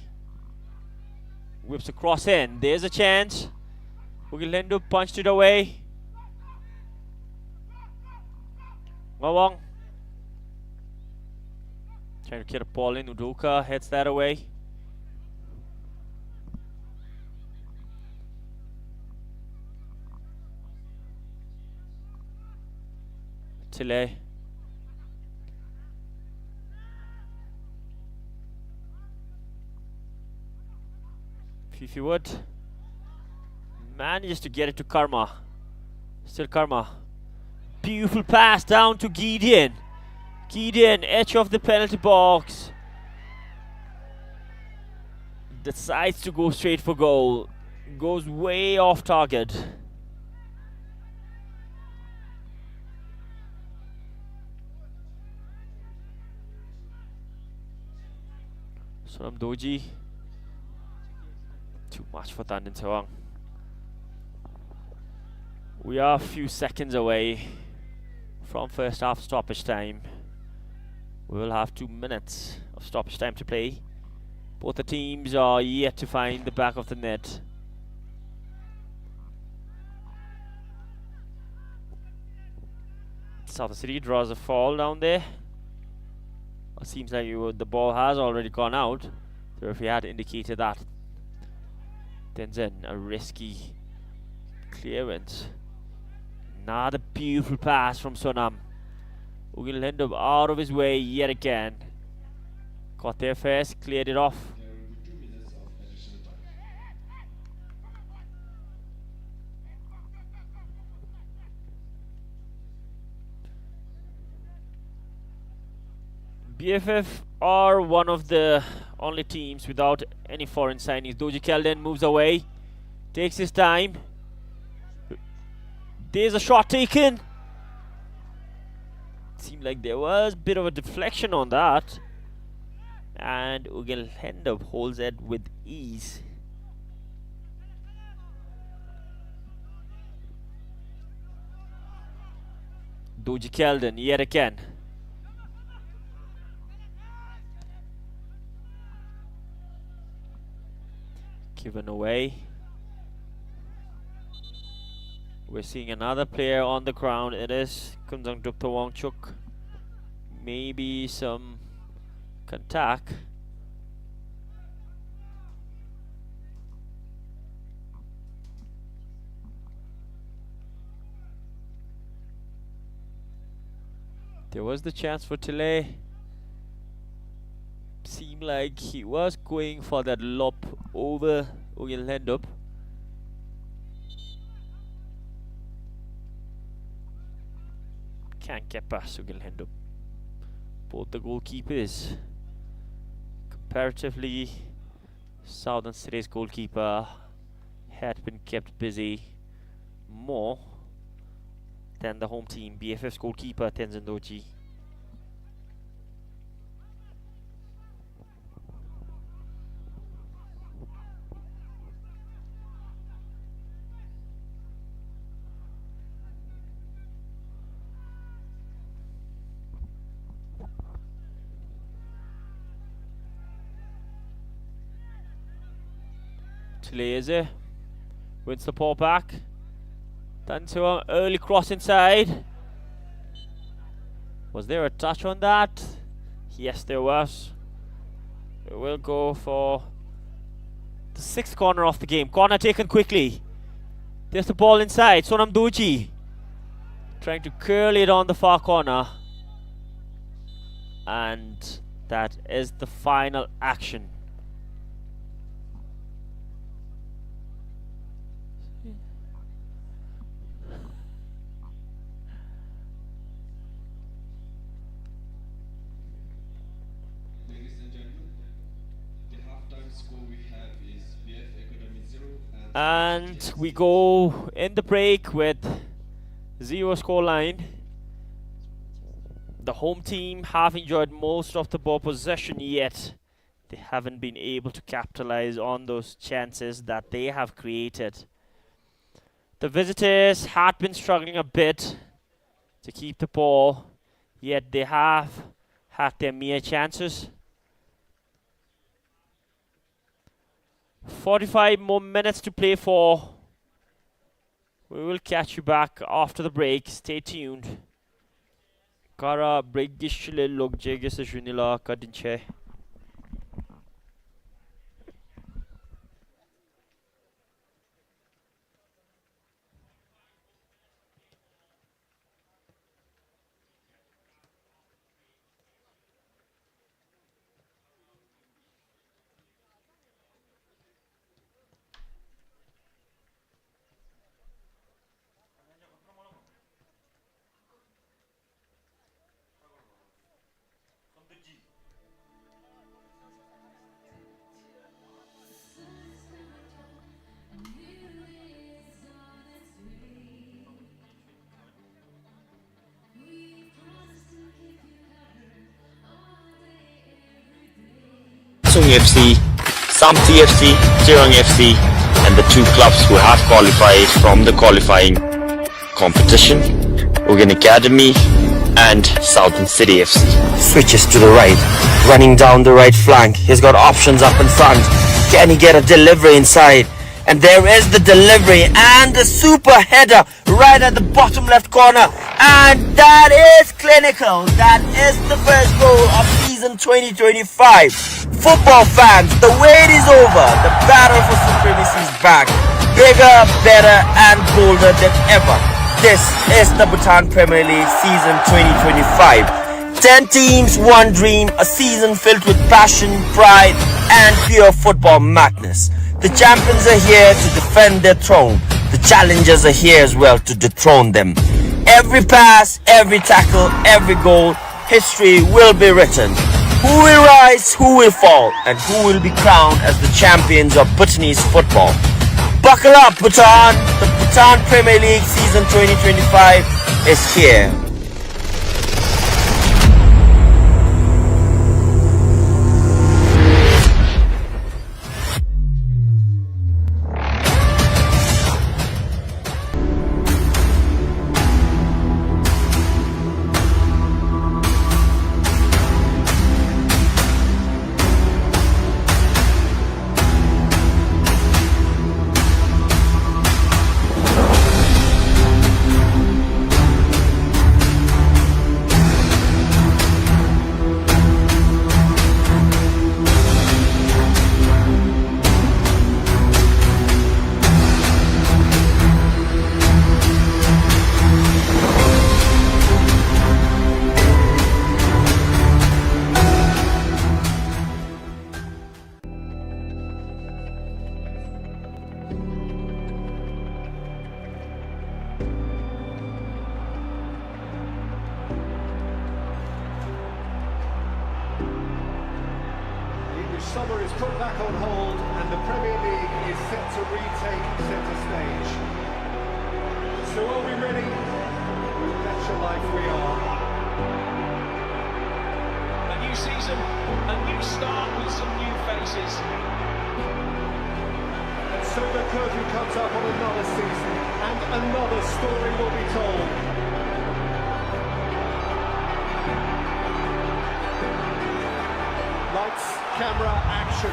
Whips across in. There's a chance. Ugilendo punched it away. Wawang. Trying to get a ball in. Udoka heads that away. Tile. Fifiwood manages to get it to Karma. Still Karma. Beautiful pass down to Gideon. Gideon, edge of the penalty box. Decides to go straight for goal. Goes way off target. Sonam Doji. Too much for Tan Sewang. We are a few seconds away from first half stoppage time. We will have 2 minutes of stoppage time to play. Both the teams are yet to find the back of the net. South City draws a foul down there. It seems like the ball has already gone out. So if he had indicated that, then a risky clearance. Another beautiful pass from Sonam. We'll end up out of his way yet again. Got there first, cleared it off. There will be 2 minutes of additional time. BFF are one of the only teams without any foreign signings. Doji Kelden moves away, takes his time. There's a shot taken. Seemed like there was a bit of a deflection on that. And Ugil Hendab holds it with ease. Doji Kelden yet again. Given away. We're seeing another player on the ground. It is Kunjang Dupta Wangchuk. Maybe some contact. There was the chance for Tile. Seemed like he was going for that lob over Ugil Hendab. Can't get past Ugil Hendab. Both the goalkeepers, comparatively, Southern City's goalkeeper had been kept busy more than the home team, BFF's goalkeeper Tenzin Doji. Tileze wins the ball back. Done to an early cross inside. Was there a touch on that? Yes, there was. We will go for the 6th corner of the game. Corner taken quickly. There's the ball inside. Sonam Doji trying to curl it on the far corner. And that is the final action. Ladies and gentlemen, the halftime score we have is BF Academy 0 And we go in the break with 0 scoreline. The home team have enjoyed most of the ball possession, yet they haven't been able to capitalize on those chances that they have created. The visitors had been struggling a bit to keep the ball, yet they have had their mere chances. 45 more minutes to play for. We will catch you back after the break. Stay tuned. Kara break gishile log jege se junila kadinche. Tensung FC, Samti FC, Chirang FC, and the two clubs who have qualified from the qualifying competition, Ugan Academy and Southern City FC. Switches to the right, running down the right flank. He's got options up in front. Can he get a delivery inside? And there is the delivery and the super header right at the bottom left corner. And that is clinical. That is the first goal of season 2025. Football fans, the wait is over. The battle for supremacy is back. Bigger, better and bolder than ever. This is the Bhutan Premier League season 2025. 10 teams, one dream, a season filled with passion, pride and pure football madness. The champions are here to defend their throne. The challengers are here as well to dethrone them. Every pass, every tackle, every goal, history will be written. Who will rise, who will fall, and who will be crowned as the champions of Bhutanese football. Buckle up, Bhutan! The Bhutan Premier League season 2025 is here. Summer is put back on hold and the Premier League is set to retake centre stage. So are we ready? That's your life, we are. A new season, a new start with some new faces. And so the curtain comes up on another season and another story will be told. Lights, camera, action.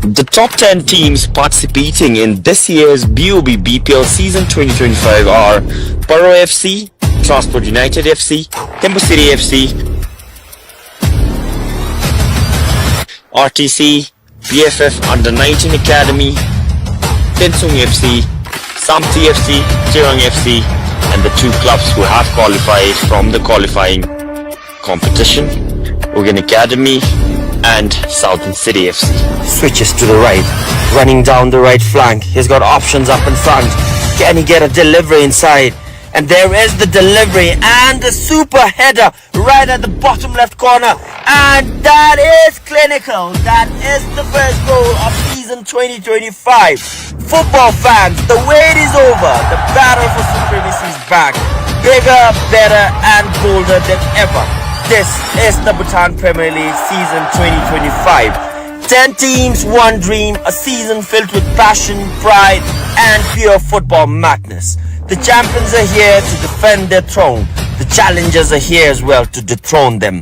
The top 10 teams participating in this year's BoB BPL season 2025 are Paro FC, Transport United FC, Tembu City FC, RTC, BFF Under-19 Academy, Tensung FC, Samti FC, Chirang FC, and the two clubs who have qualified from the qualifying competition, Ugan Academy and Southern City FC. Switches to the right, running down the right flank. He's got options up in front. Can he get a delivery inside? And there is the delivery and the super header right at the bottom left corner. And that is clinical. That is the first goal of season 2025. Football fans, the wait is over. The battle for supremacy is back. Bigger, better and bolder than ever. This is the Bhutan Premier League season 2025. 10 teams, one dream, a season filled with passion, pride and pure football madness. The champions are here to defend their throne. The challengers are here as well to dethrone them.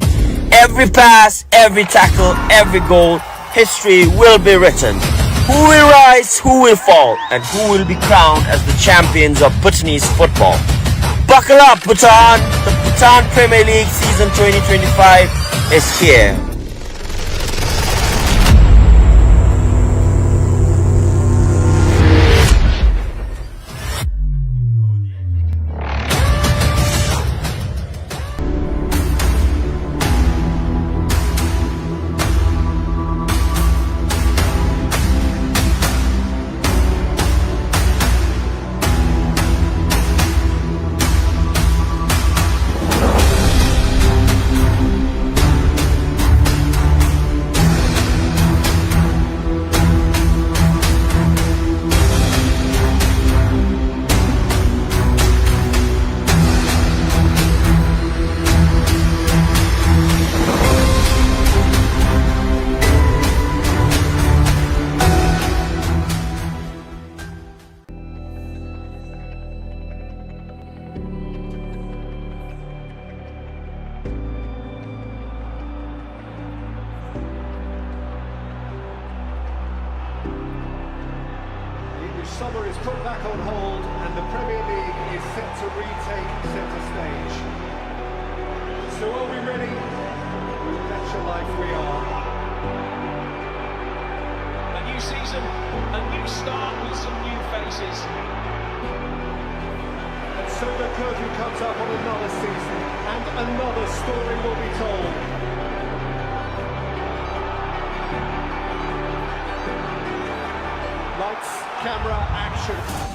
Every pass, every tackle, every goal, history will be written. Who will rise, who will fall, and who will be crowned as the champions of Bhutanese football. Buckle up, Bhutan! The Bhutan Premier League season 2025 is here. Summer is put back on hold and the Premier League is set to retake centre stage. So are we ready? That's your life, we are. A new season, a new start with some new faces. And so the curtain comes up on another season and another story will be told. Lights, camera, action.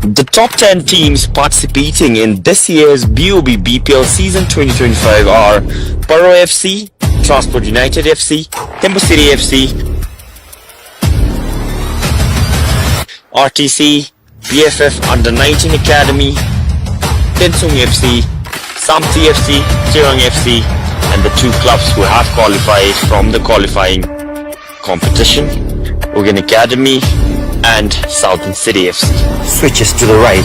The top 10 teams participating in this year's BoB BPL season 2025 are Paro FC, Transport United FC, Tembu City FC, RTC, BFF Under 19 Academy, Tensung FC, Samthi FC, Chirang FC, and the two clubs who have qualified from the qualifying competition, Ugan Academy and Southern City FC. Switches to the right,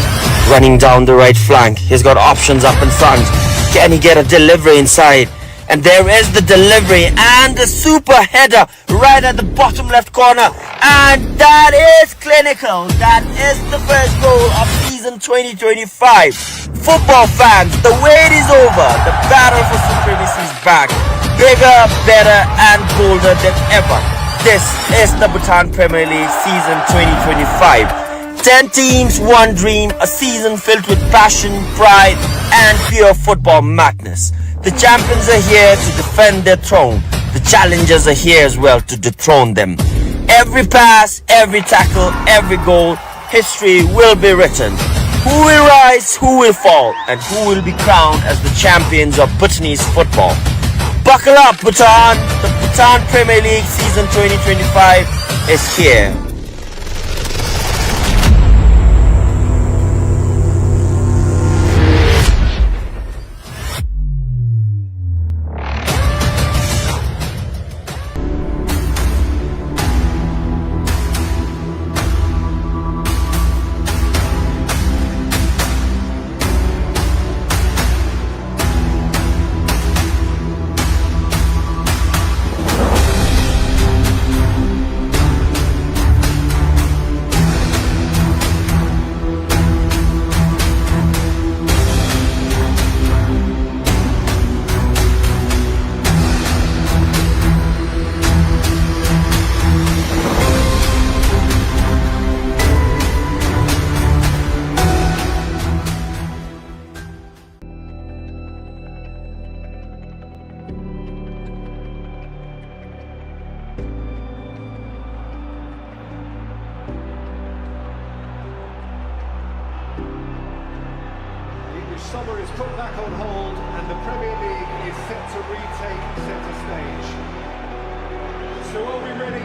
running down the right flank. He's got options up in front. Can he get a delivery inside? And there is the delivery and the super header right at the bottom left corner. And that is clinical. That is the first goal of season 2025. Football fans, the wait is over. The battle for supremacy is back. Bigger, better and bolder than ever. This is the Bhutan Premier League season 2025. 10 teams, one dream, a season filled with passion, pride and pure football madness. The champions are here to defend their throne. The challengers are here as well to dethrone them. Every pass, every tackle, every goal, history will be written. Who will rise, who will fall, and who will be crowned as the champions of Bhutanese football? Buckle up, Bhutan! The Bhutan Premier League season 2025 is here. Summer is put back on hold and the Premier League is set to retake centre stage. So are we ready?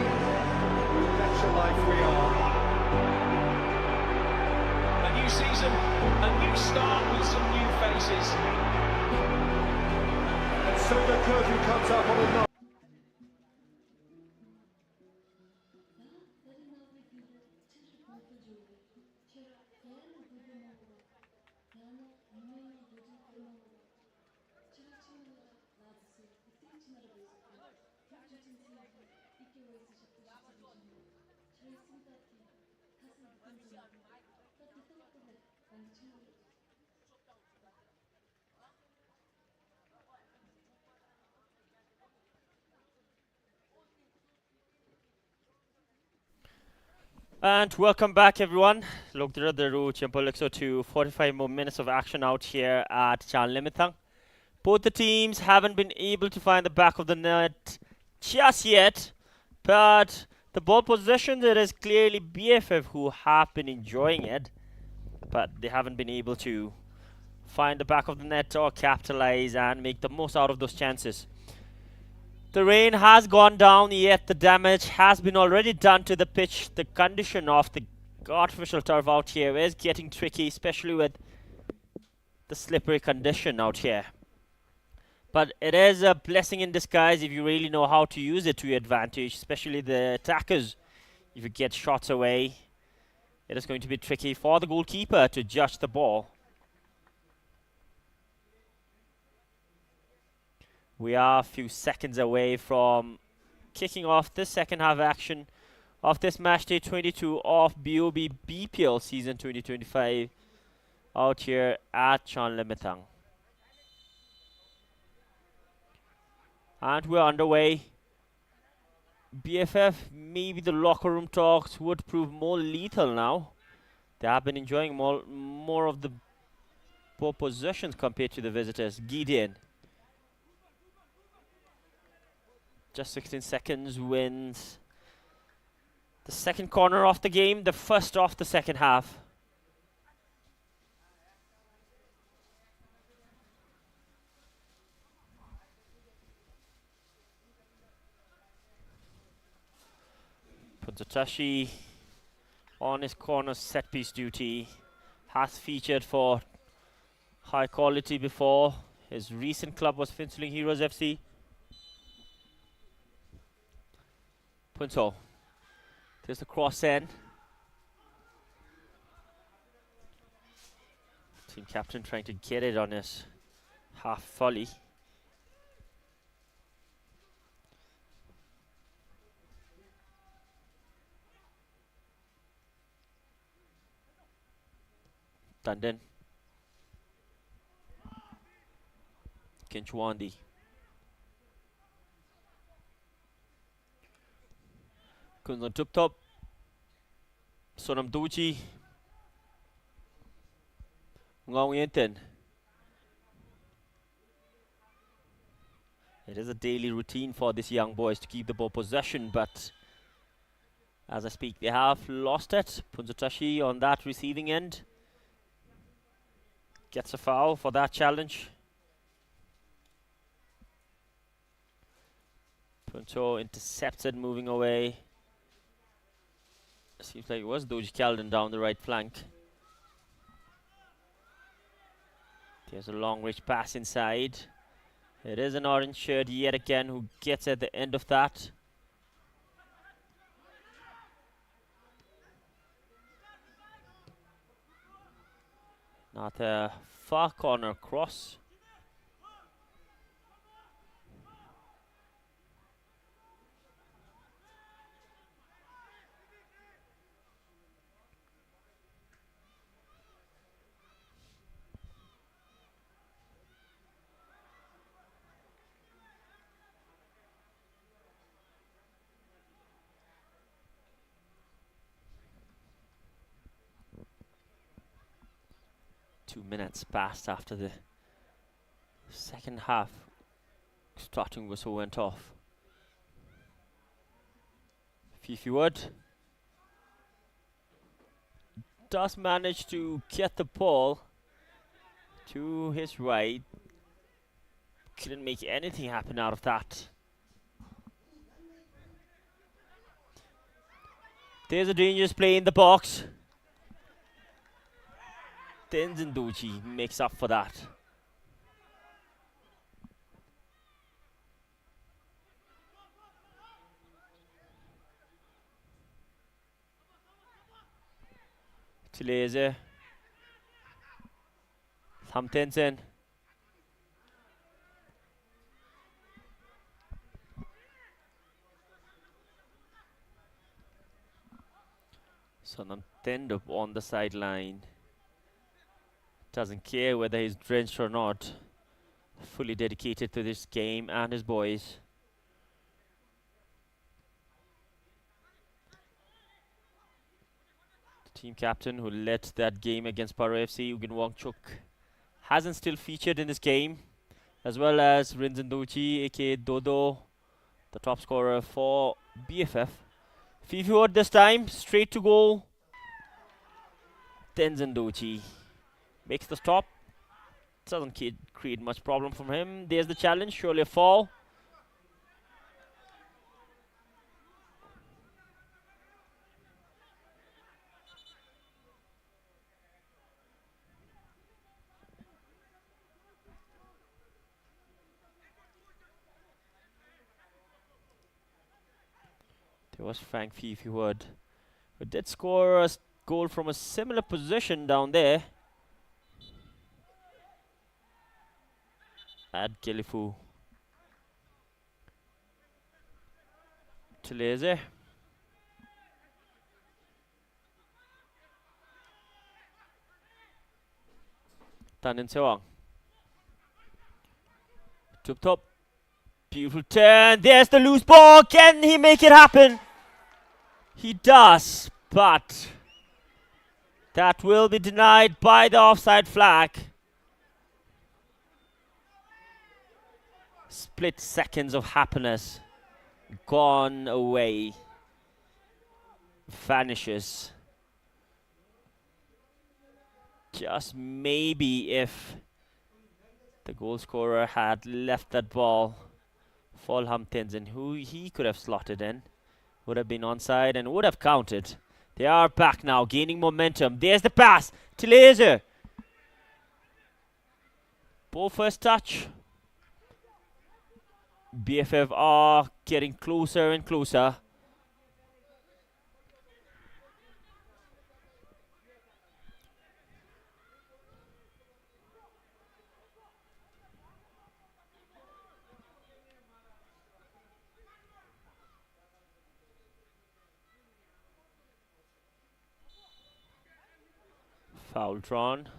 Bet your life we are. A new season, a new start with some new faces. And so the curtain comes up on a night. And welcome back, everyone. Look, there are the route to 45 more minutes of action out here at Chanlimitang. Both the teams haven't been able to find the back of the net just yet, but the ball possession there is clearly BFF who have been enjoying it, but they haven't been able to find the back of the net or capitalize and make the most out of those chances. The rain has gone down, yet the damage has been already done to the pitch. The condition of the artificial turf out here is getting tricky, especially with the slippery condition out here. But it is a blessing in disguise if you really know how to use it to your advantage, especially the attackers. If you get shots away, it is going to be tricky for the goalkeeper to judge the ball. We are a few seconds away from kicking off the second half action of this match day 22 of BoB BPL season 2025 out here at Chanlimitang. And we're underway. BFF, maybe the locker room talks would prove more lethal now. They have been enjoying more of the ball possessions compared to the visitors. Gideon. Just 16 seconds wins the second corner of the game, the first of the second half. Punzatashi on his corner set piece duty, has featured for high quality before. His recent club was Finsuling Heroes FC. Punto. There's the cross end. Team captain trying to get it on his half volley. Tanden. Kinchwandi. Kunzon Tup Top. Sonam Duchi. Ngong Yenten. It is a daily routine for these young boys to keep the ball possession, but as I speak, they have lost it. Punzutashi on that receiving end gets a foul for that challenge. Punto intercepts it, moving away. Seems like it was Doji Calden down the right flank. There's a long range pass inside. It is an orange shirt yet again who gets at the end of that. Not a far corner cross. Two minutes passed after the second half starting whistle went off. Fifi Wood does manage to get the ball to his right. Couldn't make anything happen out of that. There's a dangerous play in the box. Tenzin Doji makes up for that. Chileze. Tham Tenzin. Sonam Tendup on the sideline. Doesn't care whether he's drenched or not. Fully dedicated to this game and his boys. The team captain who led that game against Paro FC, Ugin Wangchuk, hasn't still featured in this game. As well as Rinzan Dochi, aka Dodo, the top scorer for BFF. Fifi Wood this time, straight to goal. Tenzin Dochi makes the stop. Doesn't create much problem from him. There's the challenge, surely a fall. There was Frank Fifi Wood, who did score a goal from a similar position down there at Gilifu. Chileze. Tanin Sewang. Top. Beautiful turn. There's the loose ball. Can he make it happen? He does, but that will be denied by the offside flag. Split seconds of happiness gone away. Vanishes. Just maybe if the goal scorer had left that ball for Ham Tenzin, who he could have slotted in, would have been onside and would have counted. They are back now, gaining momentum. There's the pass to Laser. Ball first touch. BFF are getting closer and closer. Foul drawn.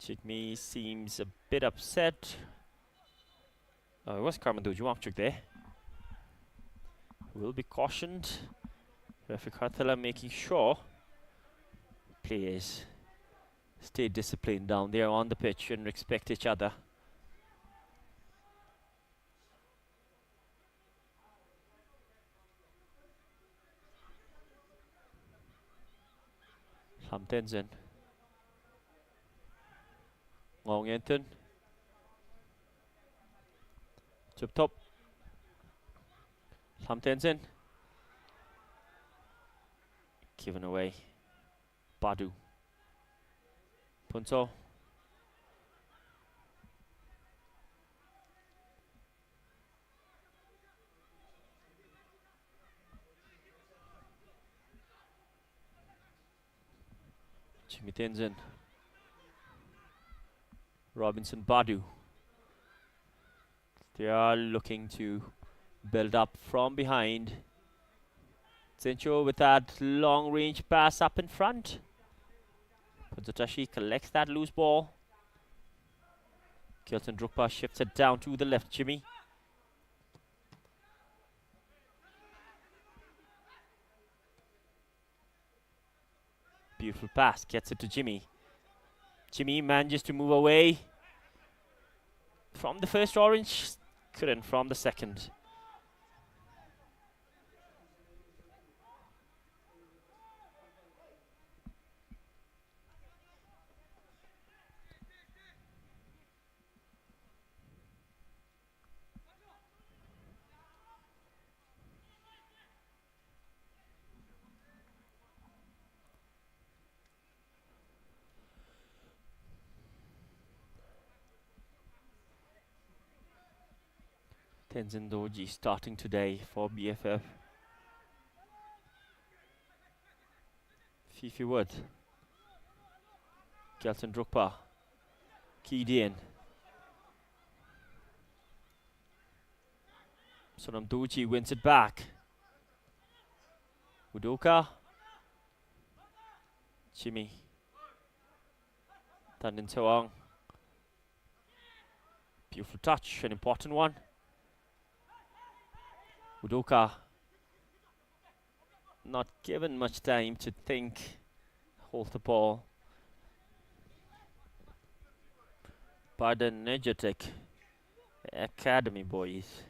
Jigme seems a bit upset. It was Karmandoji Wangchuk there. Will be cautioned. Referee Karthala making sure players stay disciplined down there on the pitch and respect each other. Lam Tenzin. Ngong Anton. Chụp top. Lam Tenzin. Given away. Badu. Punto. Jimmy Tenzin. Robinson Badu. They are looking to build up from behind. Zincho with that long range pass up in front. Punzatashi collects that loose ball. Kilton Drukpa shifts it down to the left. Jimmy. Beautiful pass, gets it to Jimmy. Jimmy manages to move away from the first orange, couldn't from the second. Tenzin Doji starting today for BFF. Fifi Wood. Kelton Drukpa. Keyed in. Sonam Doji wins it back. Udoka. Jimmy. Tandin Sewang. Beautiful touch, an important one. Udoka not given much time to think, hold the ball. By the energetic academy boys.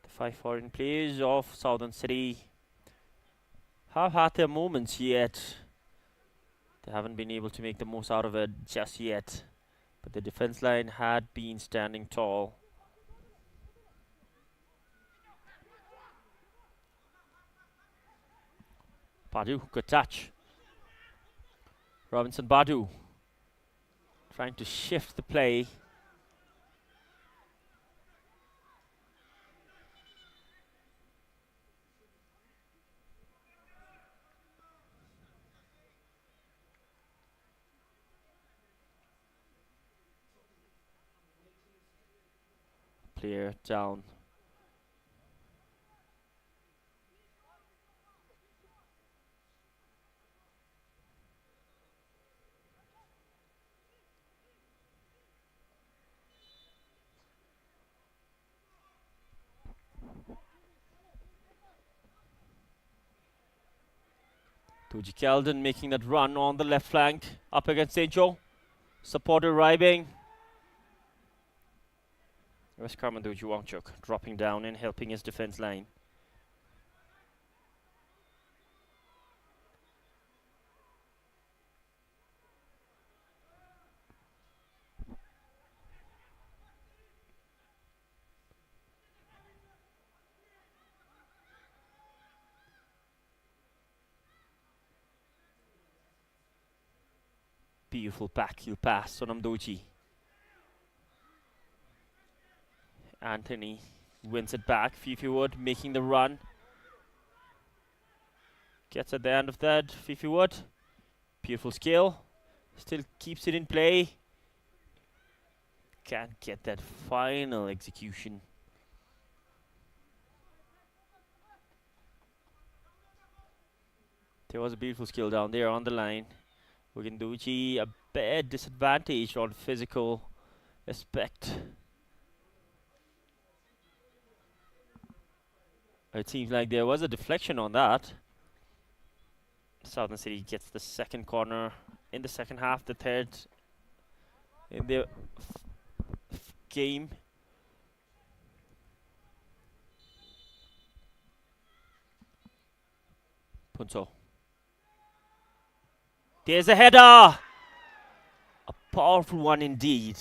The 5 foreign players of Southern City have had their moments yet. They haven't been able to make the most out of it just yet. But the defense line had been standing tall. Badu, good touch. Robinson Badu trying to shift the play. Player down. Tuji Keldon making that run on the left flank, up against Sejo. Supporter arriving. Where's Karmanduji Wangchuk dropping down and helping his defense line. Beautiful backheel pass, Sonam Doji. Anthony wins it back. Fifi Wood making the run. Gets at the end of that. Fifi Wood. Beautiful skill. Still keeps it in play. Can't get that final execution. There was a beautiful skill down there on the line. Wiganduchi a bit disadvantaged on physical aspect. It seems like there was a deflection on that. Southern City gets the second corner in the second half, the third in the game. Punto. There's a header! A powerful one indeed.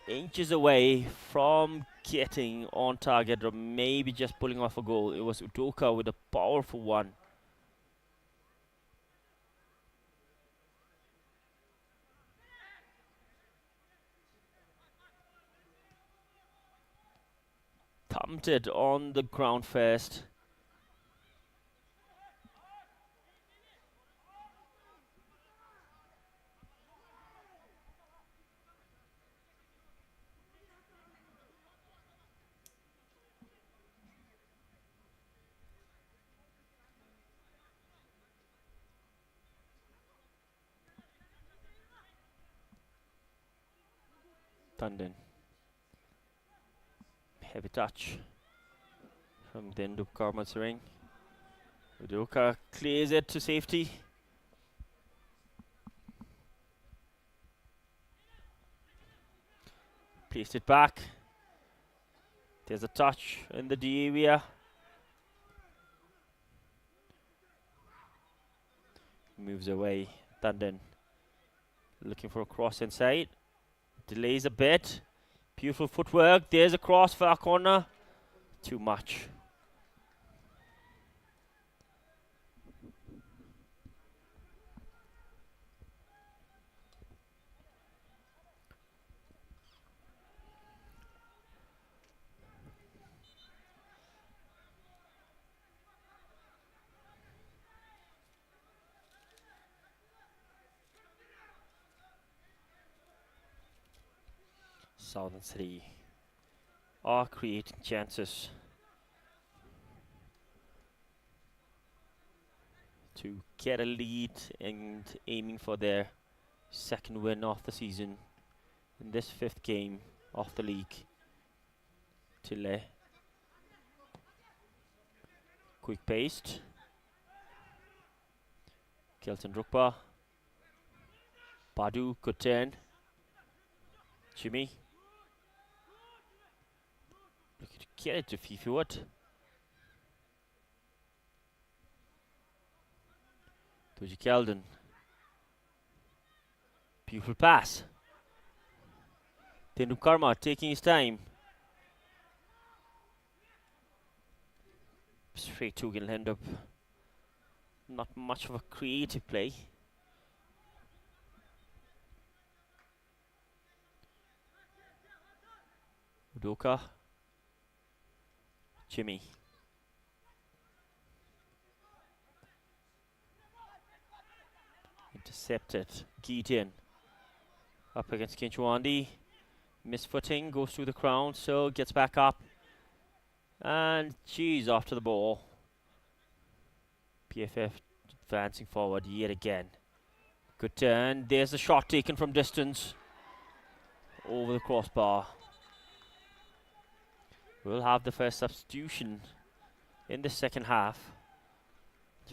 Inches away from getting on target or maybe just pulling off a goal. It was Udoka with a powerful one. Thumped it on the ground first. Tandon. Heavy touch from Dendu Karma's ring. Udoka clears it to safety. Placed it back. There's a touch in the D area. Moves away. Tandon looking for a cross inside. Delays a bit. Beautiful footwork. There's a cross for our corner. Too much. Southern City are creating chances to get a lead and aiming for their second win of the season in this fifth game of the league. Tille. Quick paced. Kelton Rukba. Badu, good turn. Jimmy. Looking to get it to Fifiwat. Tuji Keldon. Beautiful pass. Tendu Karma taking his time. Straight to will end up not much of a creative play. Udoka. Jimmy. Intercepted. Gideon. Up against Kinchwandi. Misfooting. Goes through the crown. So gets back up. And geez, after the ball. BFF advancing forward yet again. Good turn. There's a shot taken from distance. Over the crossbar. We'll have the first substitution in the second half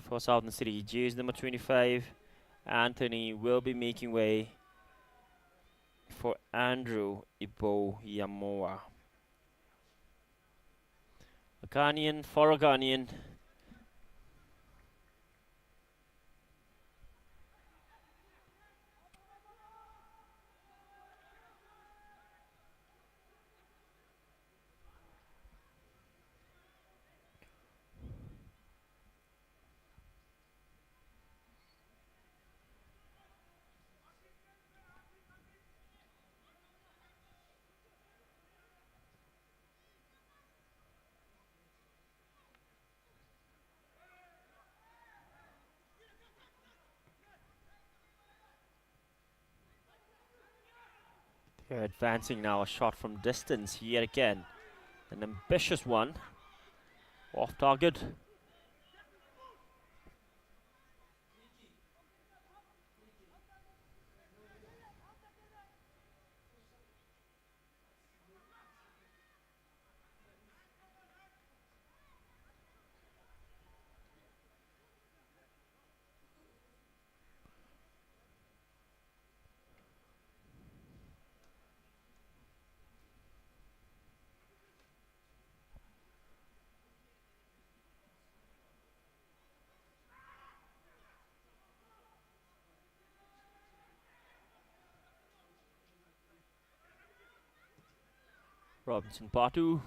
for Southern City. J's number 25, Anthony, will be making way for Andrew Ibo Yamoa. A Ghanaian for a Ghanaian. They're advancing now, a shot from distance yet again. An ambitious one. Off target. Robinson Batu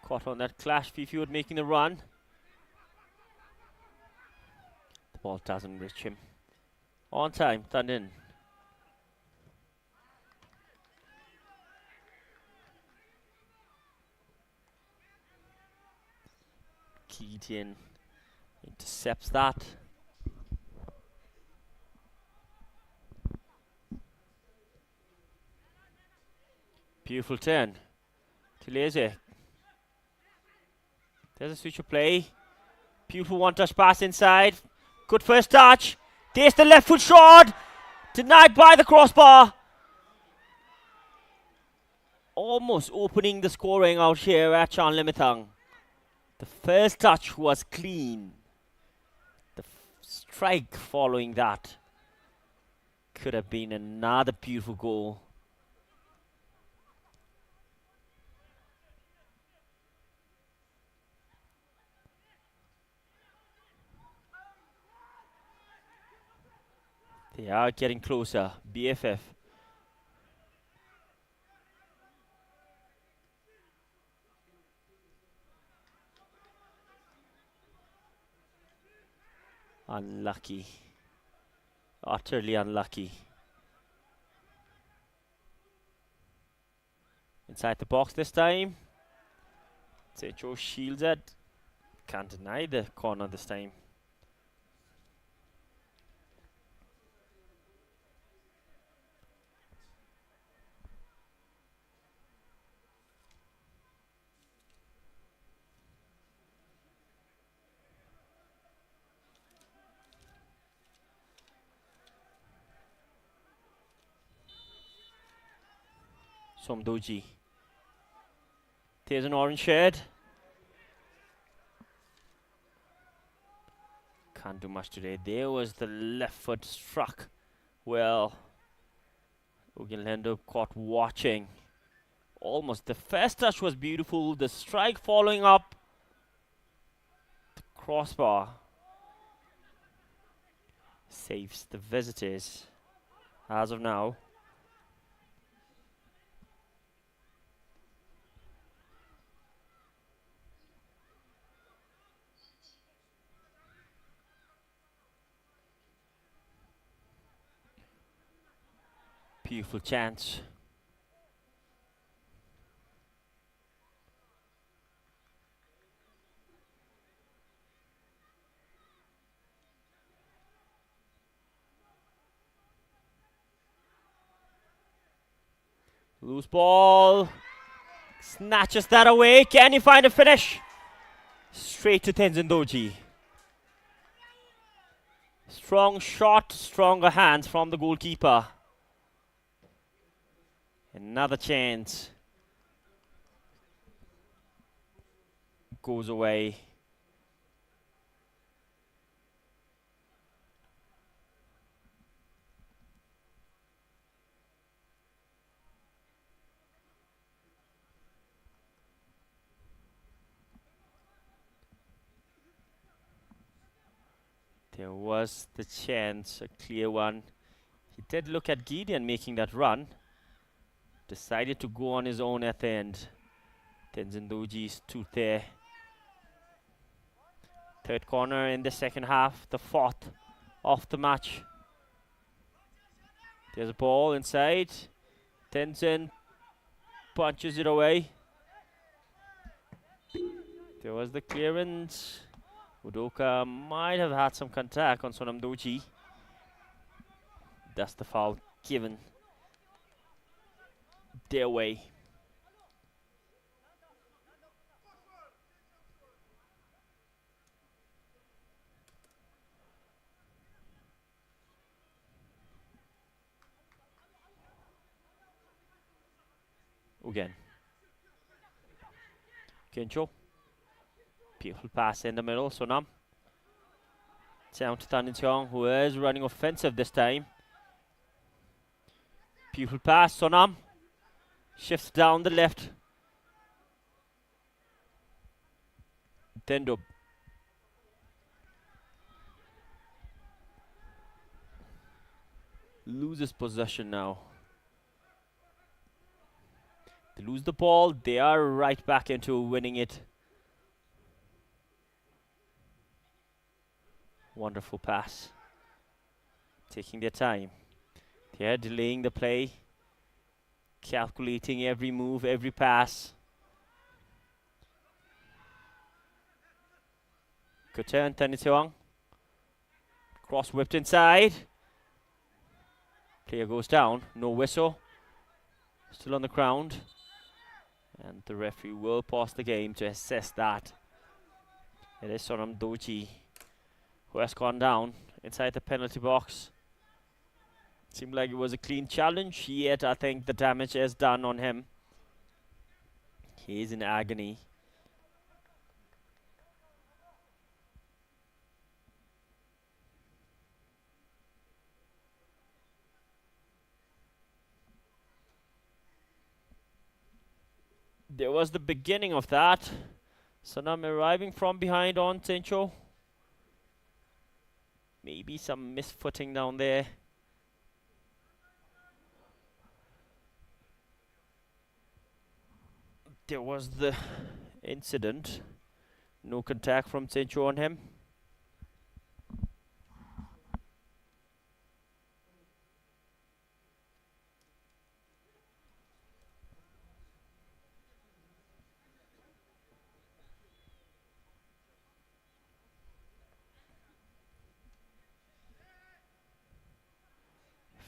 caught on that clash. Fifield making the run. The ball doesn't reach him. On time, turned in. Keaton intercepts that. Beautiful turn. Tilese. There's a switch of play. Beautiful one-touch pass inside. Good first touch. There's the left foot shot. Denied by the crossbar. Almost opening the scoring out here at Chan Limitang. The first touch was clean. The strike following that could have been another beautiful goal. They are getting closer. BFF. Unlucky. Utterly unlucky. Inside the box this time. Secho shields it. Can't deny the corner this time. Somdoji. There's an orange shirt. Can't do much today. There was the left foot struck. Well, Uginlendo caught watching. Almost. The first touch was beautiful. The strike following up. The crossbar saves the visitors as of now. Beautiful chance. Loose ball. Snatches that away. Can he find a finish? Straight to Tenzin Doji. Strong shot, stronger hands from the goalkeeper. Another chance. Goes away. There was the chance, a clear one. He did look at Gideon making that run. Decided to go on his own at the end. Tenzin Doji's tooth there. Third corner in the second half, the fourth of the match. There's a ball inside. Tenzin punches it away. There was the clearance. Udoka might have had some contact on Sonam Doji. That's the foul given their way. Again. Kencho. Beautiful pass in the middle. Sonam. Down to Tan In Cheong, who is running offensive this time. Beautiful pass. Sonam. Shifts down the left. Tendo. Loses possession now. They lose the ball, they are right back into winning it. Wonderful pass. Taking their time. They are delaying the play. Calculating every move, every pass. Good turn, Tanitiong. Cross whipped inside. Player goes down, no whistle. Still on the ground. And the referee will pause the game to assess that. It is Sonam Doji who has gone down inside the penalty box. Seemed like it was a clean challenge, yet I think the damage is done on him. He is in agony. There was the beginning of that. Sonam arriving from behind on Tencho. Maybe some misfooting down there. There was the incident. No contact from Tencho on him.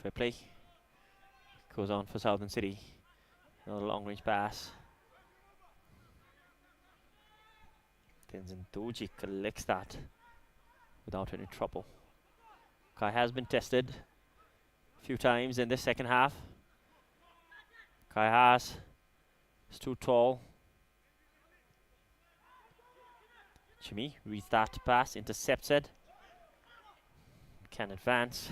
Fair play. Goes on for Southern City. Another long range pass. Tenzin Doji collects that without any trouble. Kai has been tested a few times in the second half. Kai has is too tall. Jimmy reads that pass, intercepts it. Can advance.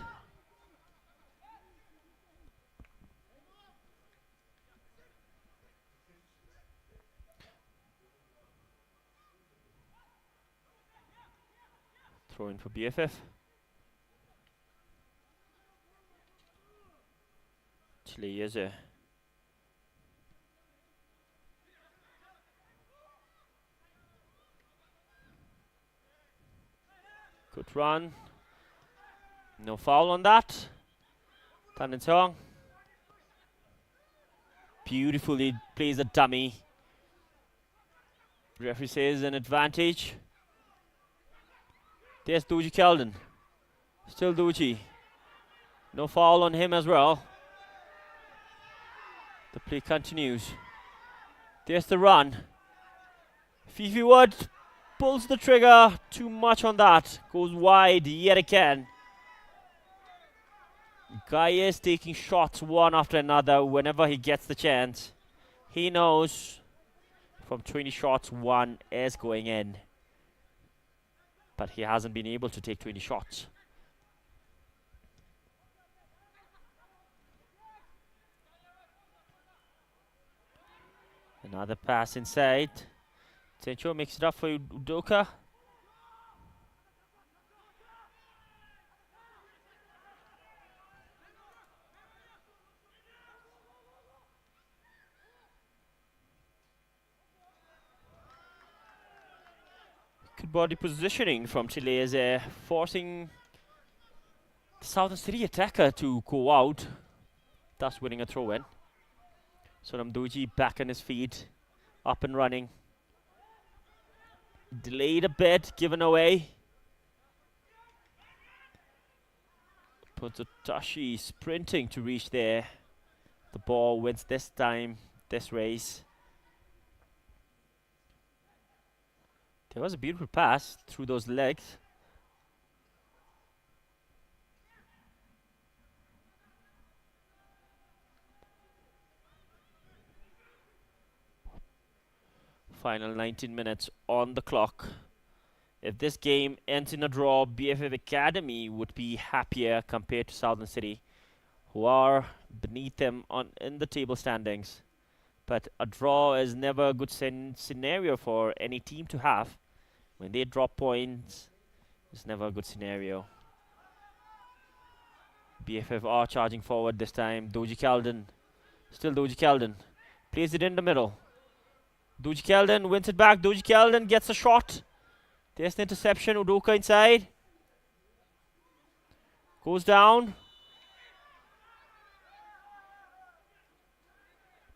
Throw in for BFF. Chile is a good run. No foul on that. Tan and Song beautifully plays a dummy. Referee says an advantage. There's Doji Keldon. Still Doji. No foul on him as well. The play continues. There's the run. Fifi Wood pulls the trigger. Too much on that. Goes wide yet again. Guy is taking shots one after another whenever he gets the chance. He knows from 20 shots, one is going in. But he hasn't been able to take 20 shots. Another pass inside. Tencho makes it up for Udoka. Good body positioning from Chile as forcing the Southern City attacker to go out, thus winning a throw-in. Sonam Doji back on his feet, up and running. Delayed a bit, given away. Potatashi sprinting to reach there. The ball wins this time, this race. There was a beautiful pass through those legs. Final 19 minutes on the clock. If this game ends in a draw, BFF Academy would be happier compared to Southern City, who are beneath them in the table standings. But a draw is never a good scenario for any team to have. When they drop points, it's never a good scenario. BFF are charging forward this time. Doji Keldon. Still Doji Keldon. Plays it in the middle. Dooji Keldon wins it back. Dooji Keldon gets a shot. There's the interception. Udoka inside. Goes down.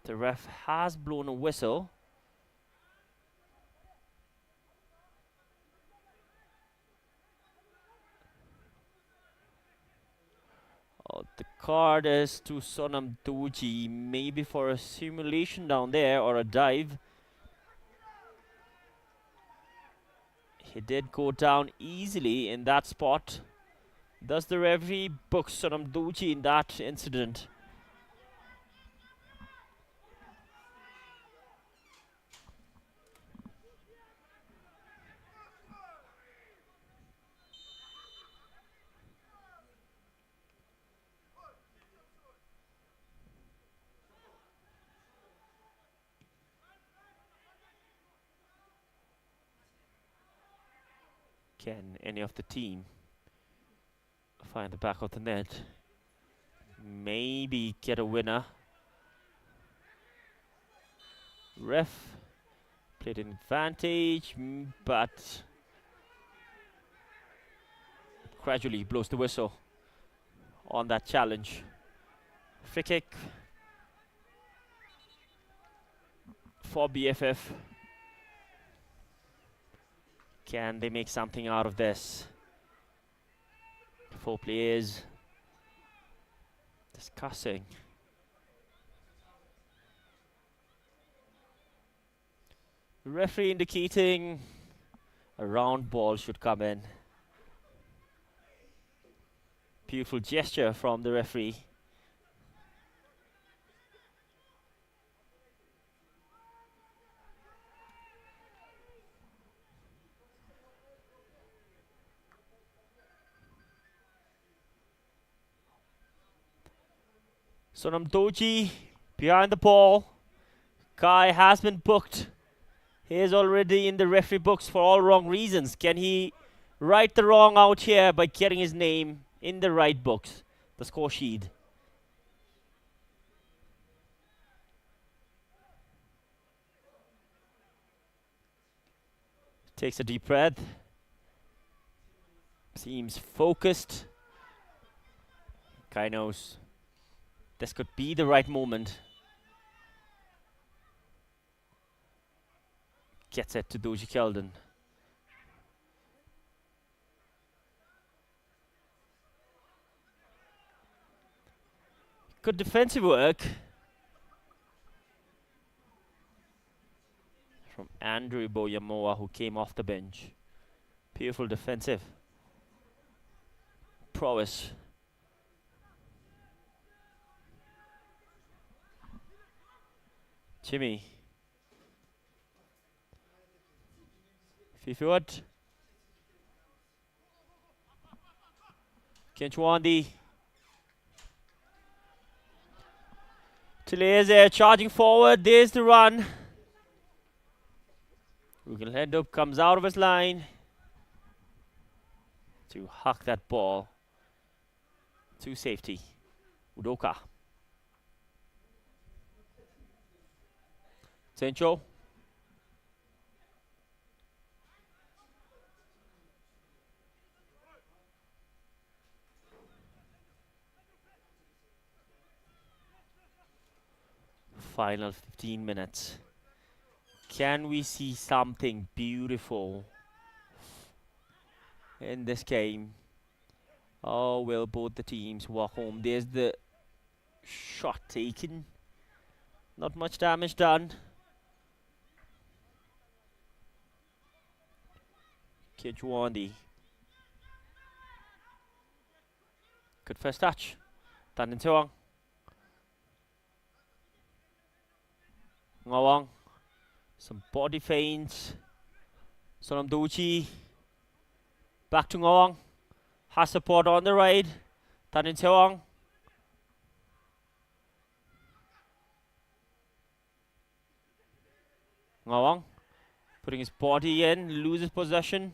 The ref has blown a whistle. Oh, the card is to Sonam Dooji, maybe for a simulation down there or a dive. He did go down easily in that spot. Thus the referee books Sonam Dooji in that incident. Can any of the team find the back of the net? Maybe get a winner. Ref played an advantage, but gradually blows the whistle on that challenge. Free kick for BFF. Can they make something out of this? 4 players discussing. Referee indicating a round ball should come in. Beautiful gesture from the referee. Sonam Dooji behind the ball. Guy has been booked. He is already in the referee books for all wrong reasons. Can he right the wrong out here by getting his name in the right books, the score sheet? Takes a deep breath. Seems focused. Guy knows this could be the right moment. Gets it to Dooji Keldon. Good defensive work from Andrew Boyamoa, who came off the bench. Beautiful defensive prowess. Jimmy. Fifiwad. Kenchwandi. Chile is there, charging forward. There's the run. Rugal Hendup comes out of his line to huck that ball to safety. Udoka. Sencho. Final 15 minutes. Can we see something beautiful in this game? Oh, will both the teams walk home? There's the shot taken. Not much damage done. Kijwandi. Good first touch. Tanin Tuang. Ngawang. Some body feints. Sonam Dooji. Back to Ngawang. Has support on the right. Tanin Tuang. Ngawang. Putting his body in. Loses possession.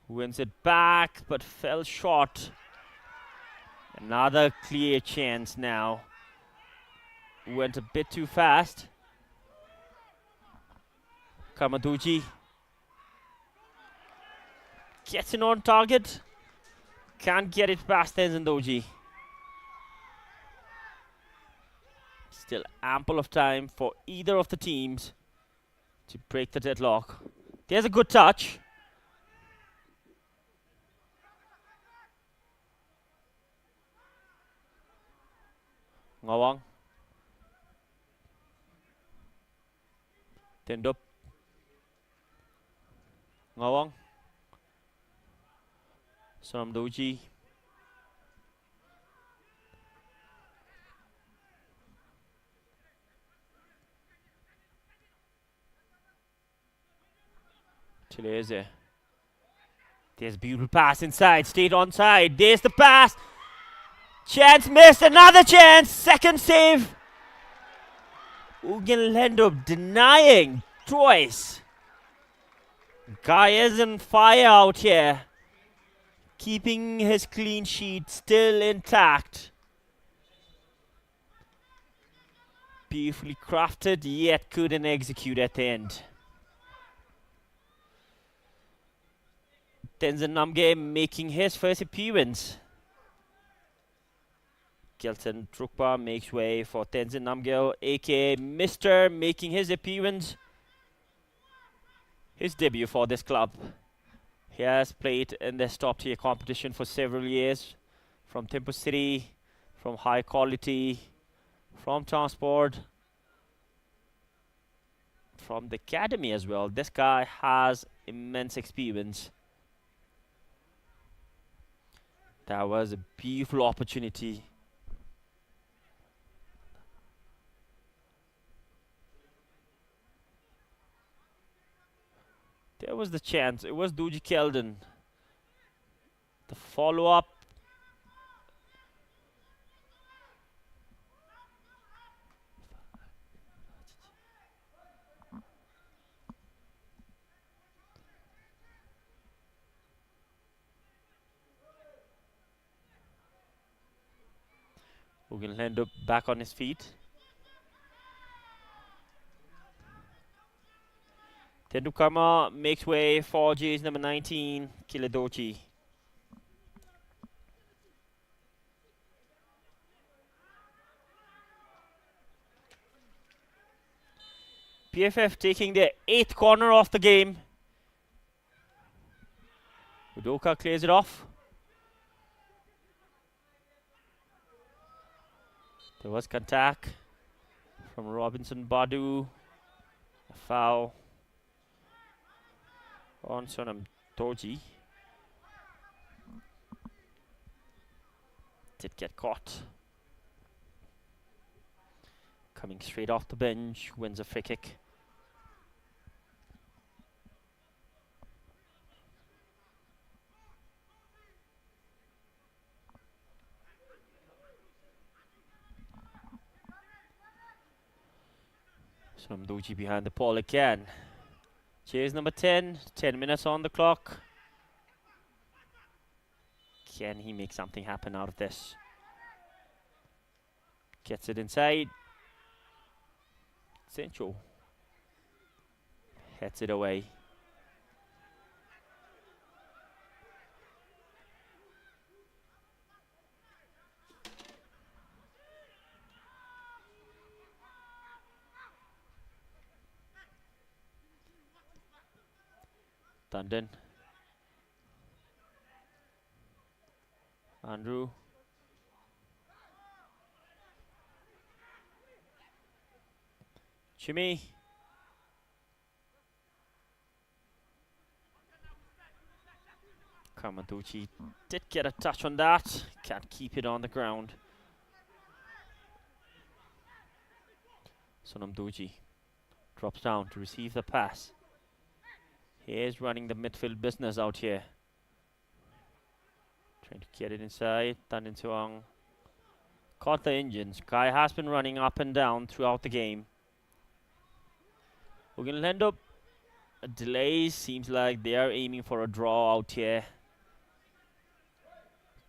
Wins it back, but fell short. Another clear chance now went a bit too fast. Kamaduchi gets in on target. Can't get it past Tenzin Doji. Still ample of time for either of the teams to break the deadlock. There's a good touch. Ngawang. Tendup. Ngawang. Sonamdoji. Chileze. There's a beautiful pass inside. Stayed onside. There's the pass. Chance missed. Another chance. Second save. Ugin Lendup denying twice. Guy is on fire out here. Keeping his clean sheet still intact. Beautifully crafted, yet couldn't execute at the end. Tenzin Namge making his first appearance. Kelton Trukpa makes way for Tenzin Namgyal, aka Mr. making his appearance. His debut for this club. He has played in this top tier competition for several years. From Thimphu City, from High Quality, from Transport, from the academy as well. This guy has immense experience. That was a beautiful opportunity. There was the chance. It was Duji Keldon. The follow-up. Who can end up back on his feet. Tendukama makes way for Jays number 19, Kiledochi. BFF taking the 8th corner of the game. Udoka clears it off. There was contact from Robinson Badu. A foul on Sonam Doji. Did get caught. Coming straight off the bench, wins a free kick. Sonam Doji behind the ball again. Chase number 10, 10 minutes on the clock. Can he make something happen out of this? Gets it inside. Sancho heads it away. Tandon. Andrew. Jimmy. Kamaduchi did get a touch on that. Can't keep it on the ground. Sonam Doji drops down to receive the pass. He is running the midfield business out here. Trying to get it inside. Tandin Suang caught the engines. Kai has been running up and down throughout the game. We're going to end up a delay. Seems like they are aiming for a draw out here.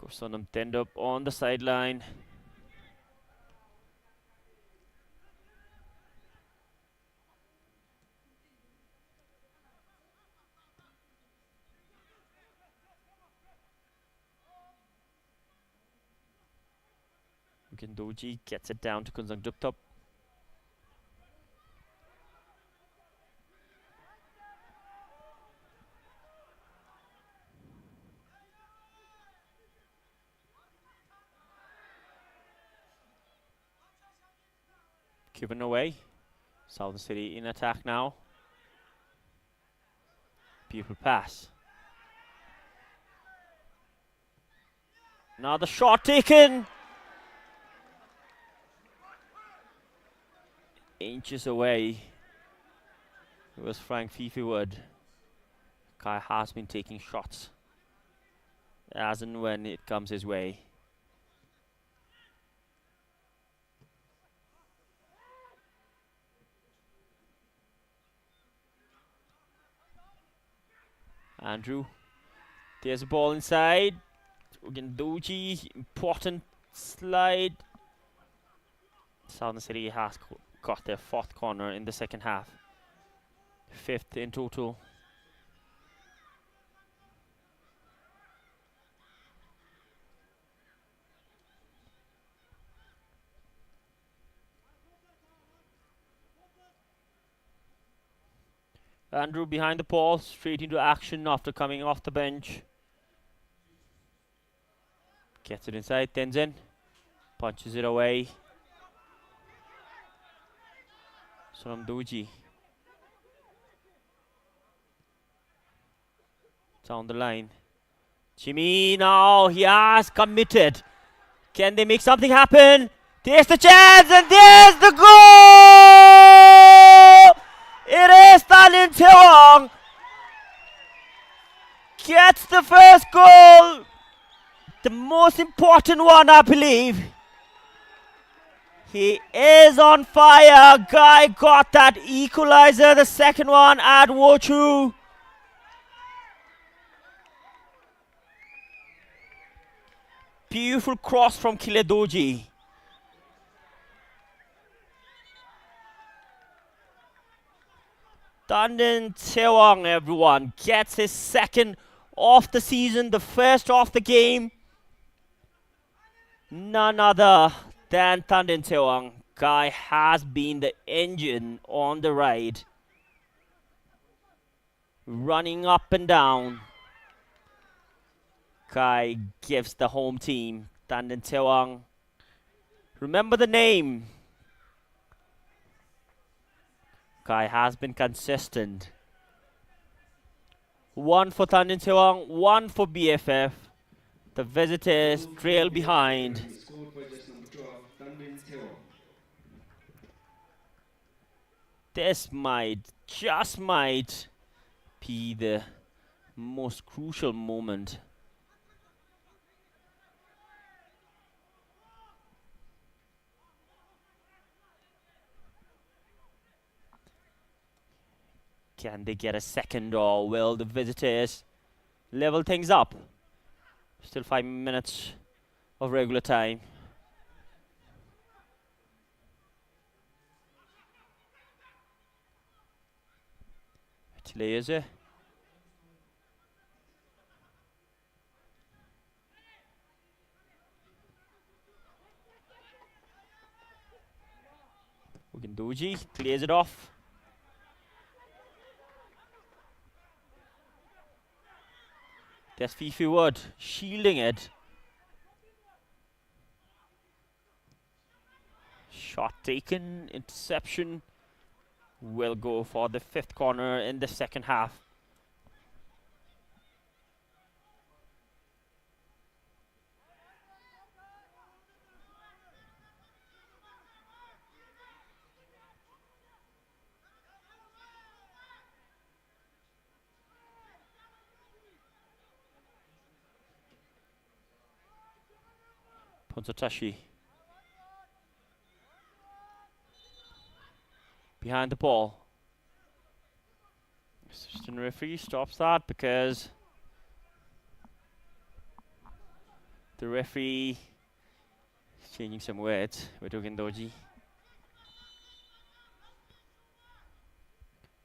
Sonam end up on the sideline. Doji gets it down to Kunzang Duptop. Given away. Southern City in attack now. Beautiful pass. Now the shot taken. Inches away. It was Frank Fifi Wood. Guy has been taking shots as and when it comes his way. Andrew. There's a ball inside. Ugandoji, important slide. Southern City has got their 4th corner in the second half. 5th in total. Andrew behind the ball, straight into action after coming off the bench. Gets it inside, Tenzin. Punches it away. Sonam Doji. Down the line. Jimmy now, he has committed. Can they make something happen? There's the chance and there's the goal! It is Tanin Tewang. Gets the first goal. The most important one, I believe. He is on fire. Guy got that equalizer. The second one at Wochu. Beautiful cross from Kiledoji. Tandin Tewang, everyone, gets his 2nd of the season, the 1st of the game. None other than Tandin Tewang. Guy has been the engine on the ride. Running up and down. Guy gives the home team, Tandin Tewang. Remember the name. Guy has been consistent. 1 for Tandin Tewang, 1 for BFF. The visitors trail behind. Scored by just number 12, Tandin Tewang. This just might be the most crucial moment. Can they get a second, or will the visitors level things up? Still 5 minutes of regular time. Tileze. Ugandoji clears it off. There's Fifi Wood shielding it. Shot taken, interception. Will go for the 5th corner in the second half. Pontotashi. Behind the ball. Assistant referee stops that because the referee is changing some words with Ugandoji.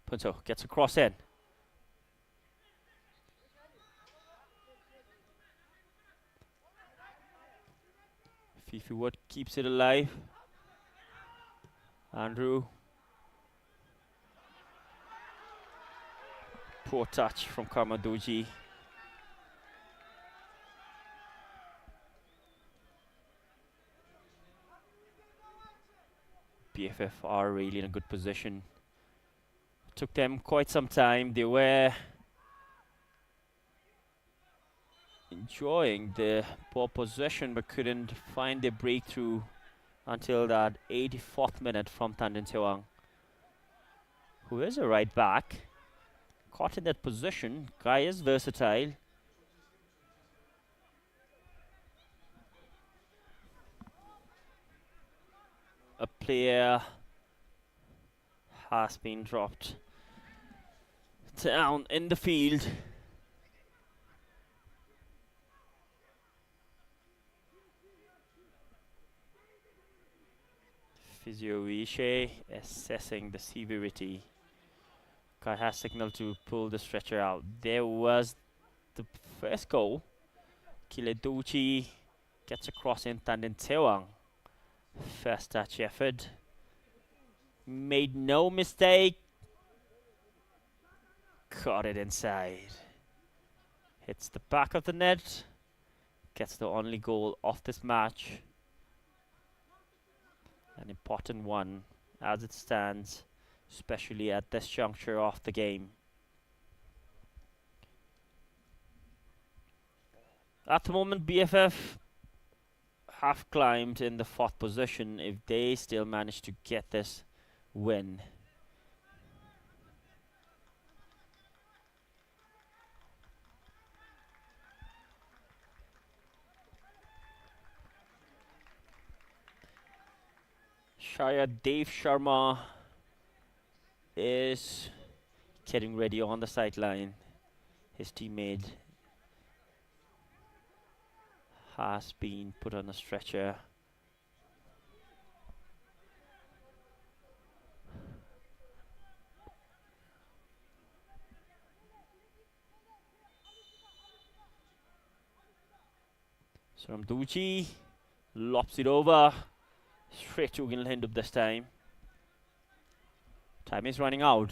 Punto gets a cross in. Fifi Wood keeps it alive. Andrew. Poor touch from Kamaduji. BFF are really in a good position. Took them quite some time. They were enjoying the ball possession but couldn't find their breakthrough until that 84th minute from Tandon Sewang, who is a right back. Caught in that position. Guy is versatile. A player has been dropped down in the field. Physio Vishay assessing the severity. Guy has signaled to pull the stretcher out. There was the first goal. Kileduchi gets across in Tandon Sewang. First touch effort. Made no mistake. Caught it inside. Hits the back of the net. Gets the only goal of this match. An important one as it stands, especially at this juncture of the game. At the moment, BFF have climbed in the 4th position if they still manage to get this win. Shaya Dave Sharma is getting ready on the sideline. His teammate has been put on a stretcher. Saramduchi lops it over. Straight to Gilhindup this time. Time is running out.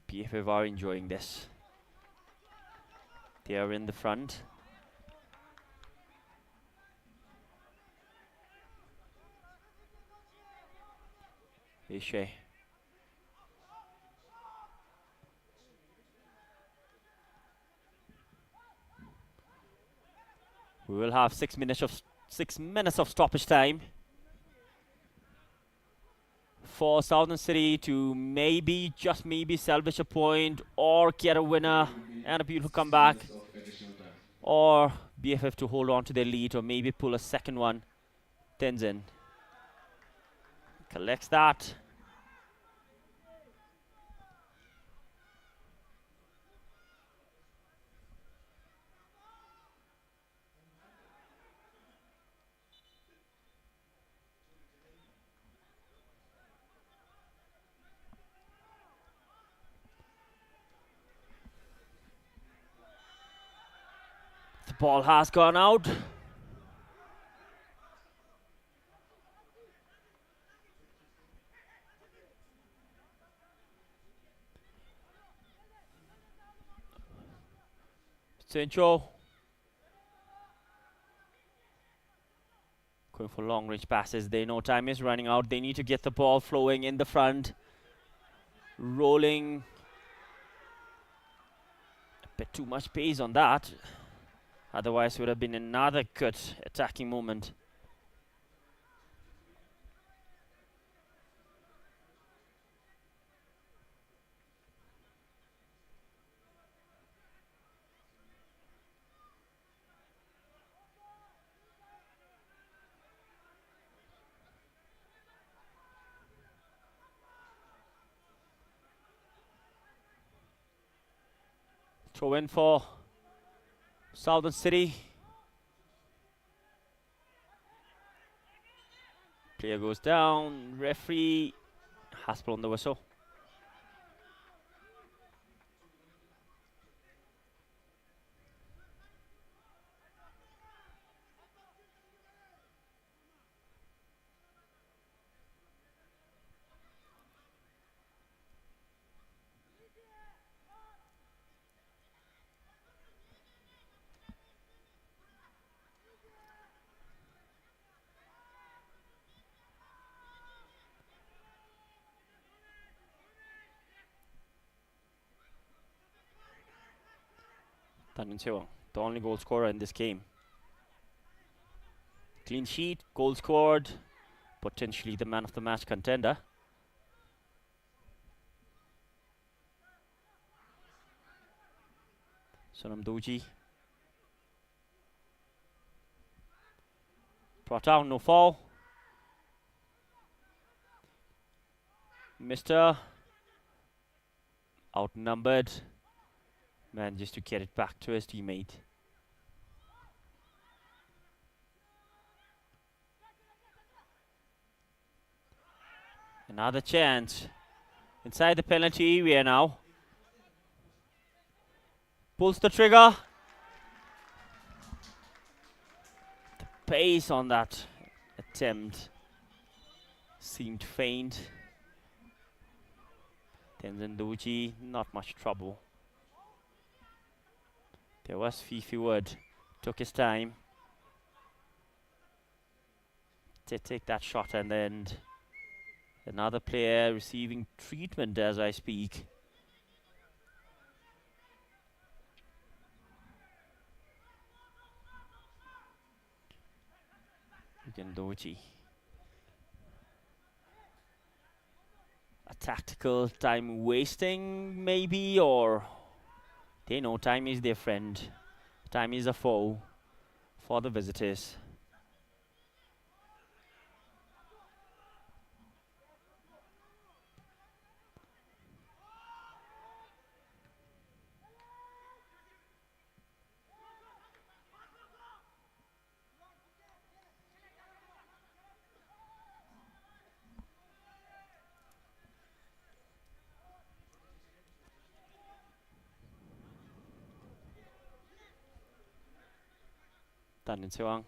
BFF are enjoying this. They are in the front. Ishe. We will have 6 minutes of stoppage time for Southern City to maybe, just maybe, salvage a point or get a winner and a beautiful comeback, or BFF to hold on to their lead or maybe pull a second one. Tenzin collects that. The ball has gone out. Sancho going for long range passes. They know time is running out. They need to get the ball flowing in the front. Rolling. A bit too much pace on that. Otherwise, would have been another good attacking moment. Throw in for Southern City. Player goes down. Referee has blown the whistle. Tan Min Seong, the only goal scorer in this game. Clean sheet, goal scored, potentially the man of the match contender. Sonam Doji. Brought down, no foul. Mr. Outnumbered. Manages to get it back to his teammate. Another chance. Inside the penalty area now. Pulls the trigger. The pace on that attempt seemed faint. Tenzin Doji, not much trouble. There was Fifi Wood. Took his time to take that shot, and then another player receiving treatment as I speak. Doji. A tactical time wasting maybe, or they know time is their friend. Time is a foe for the visitors. Tan Min Seong.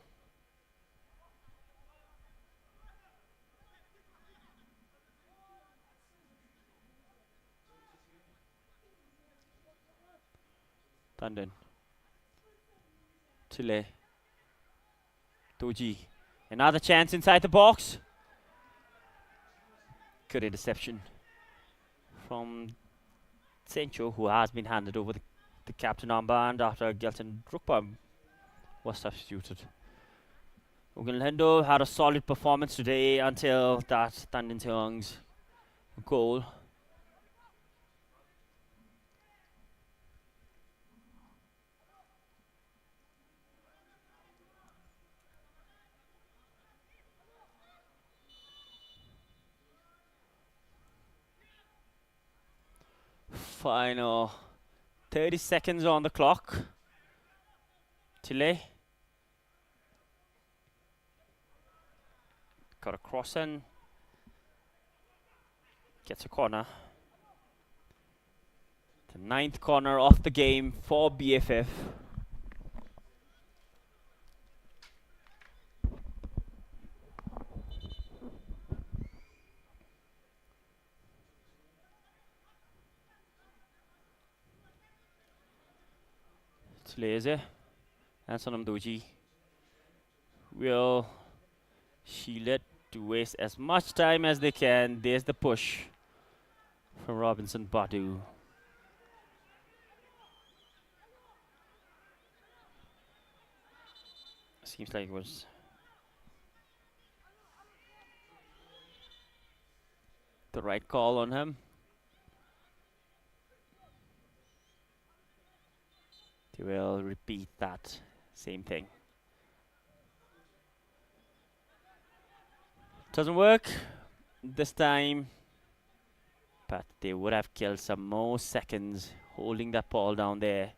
Tandon. Chile. Doji. Another chance inside the box. Good interception from Sencho, who has been handed over the captain armband after Gelton Drukpa was substituted. Ugan Hendo had a solid performance today until that Tan Min Seong's goal. Final 30 seconds on the clock. Chile got a cross in, gets a corner. The 9th corner of the game for BFF. Chile and Sonam Doji will shield it to waste as much time as they can. There's the push from Robinson Badu. Seems like it was the right call on him. They will repeat that same thing. Doesn't work this time, but they would have killed some more seconds holding that ball down there.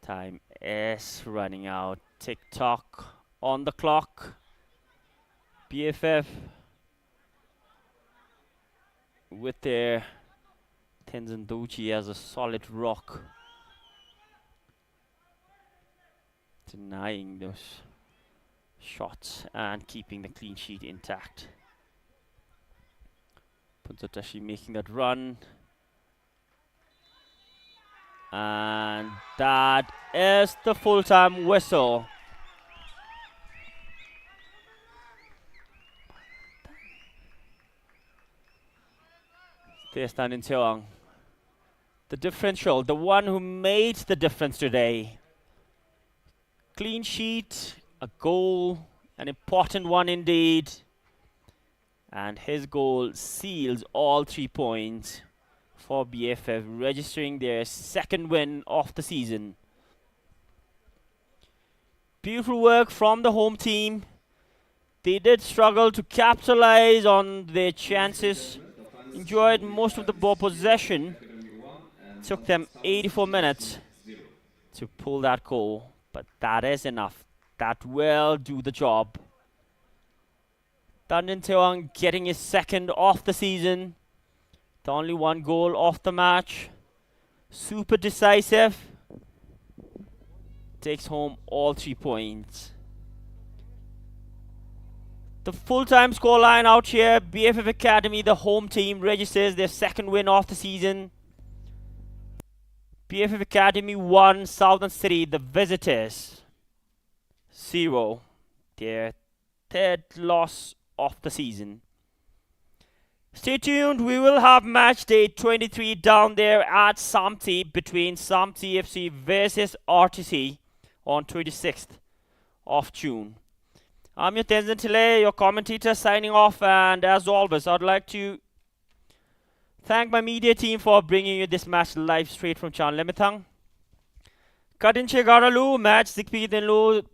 Time is running out. Tick-tock on the clock. BFF with their Tenzin Doji as a solid rock, denying those shots and keeping the clean sheet intact. Punzatashi making that run. And that is the full-time whistle. There's Tan Min Seong The differential, the one who made the difference today. Clean sheet, a goal, an important one indeed. And his goal seals all 3 points for BFF, registering their second win of the season. Beautiful work from the home team. They did struggle to capitalize on their chances. Enjoyed most of the ball possession. Took them 84 minutes to pull that goal, but that is enough. That will do the job. Dandin Tewang getting his second of the season. The only one goal of the match. Super decisive. Takes home all 3 points. The full-time scoreline out here. BFF Academy, the home team, registers their second win of the season. BFF Academy 1, Southern City, the visitors 0. Their third loss of the season. Stay tuned, we will have match day 23 down there at Samti between Samti FC versus RTC on 26th of June. I'm your Tenzin Tile, your commentator, signing off, and as always, I'd like to thank my media team for bringing you this match live straight from Chan Limitang. Kadinche Garalu, match Zikpi Denlu,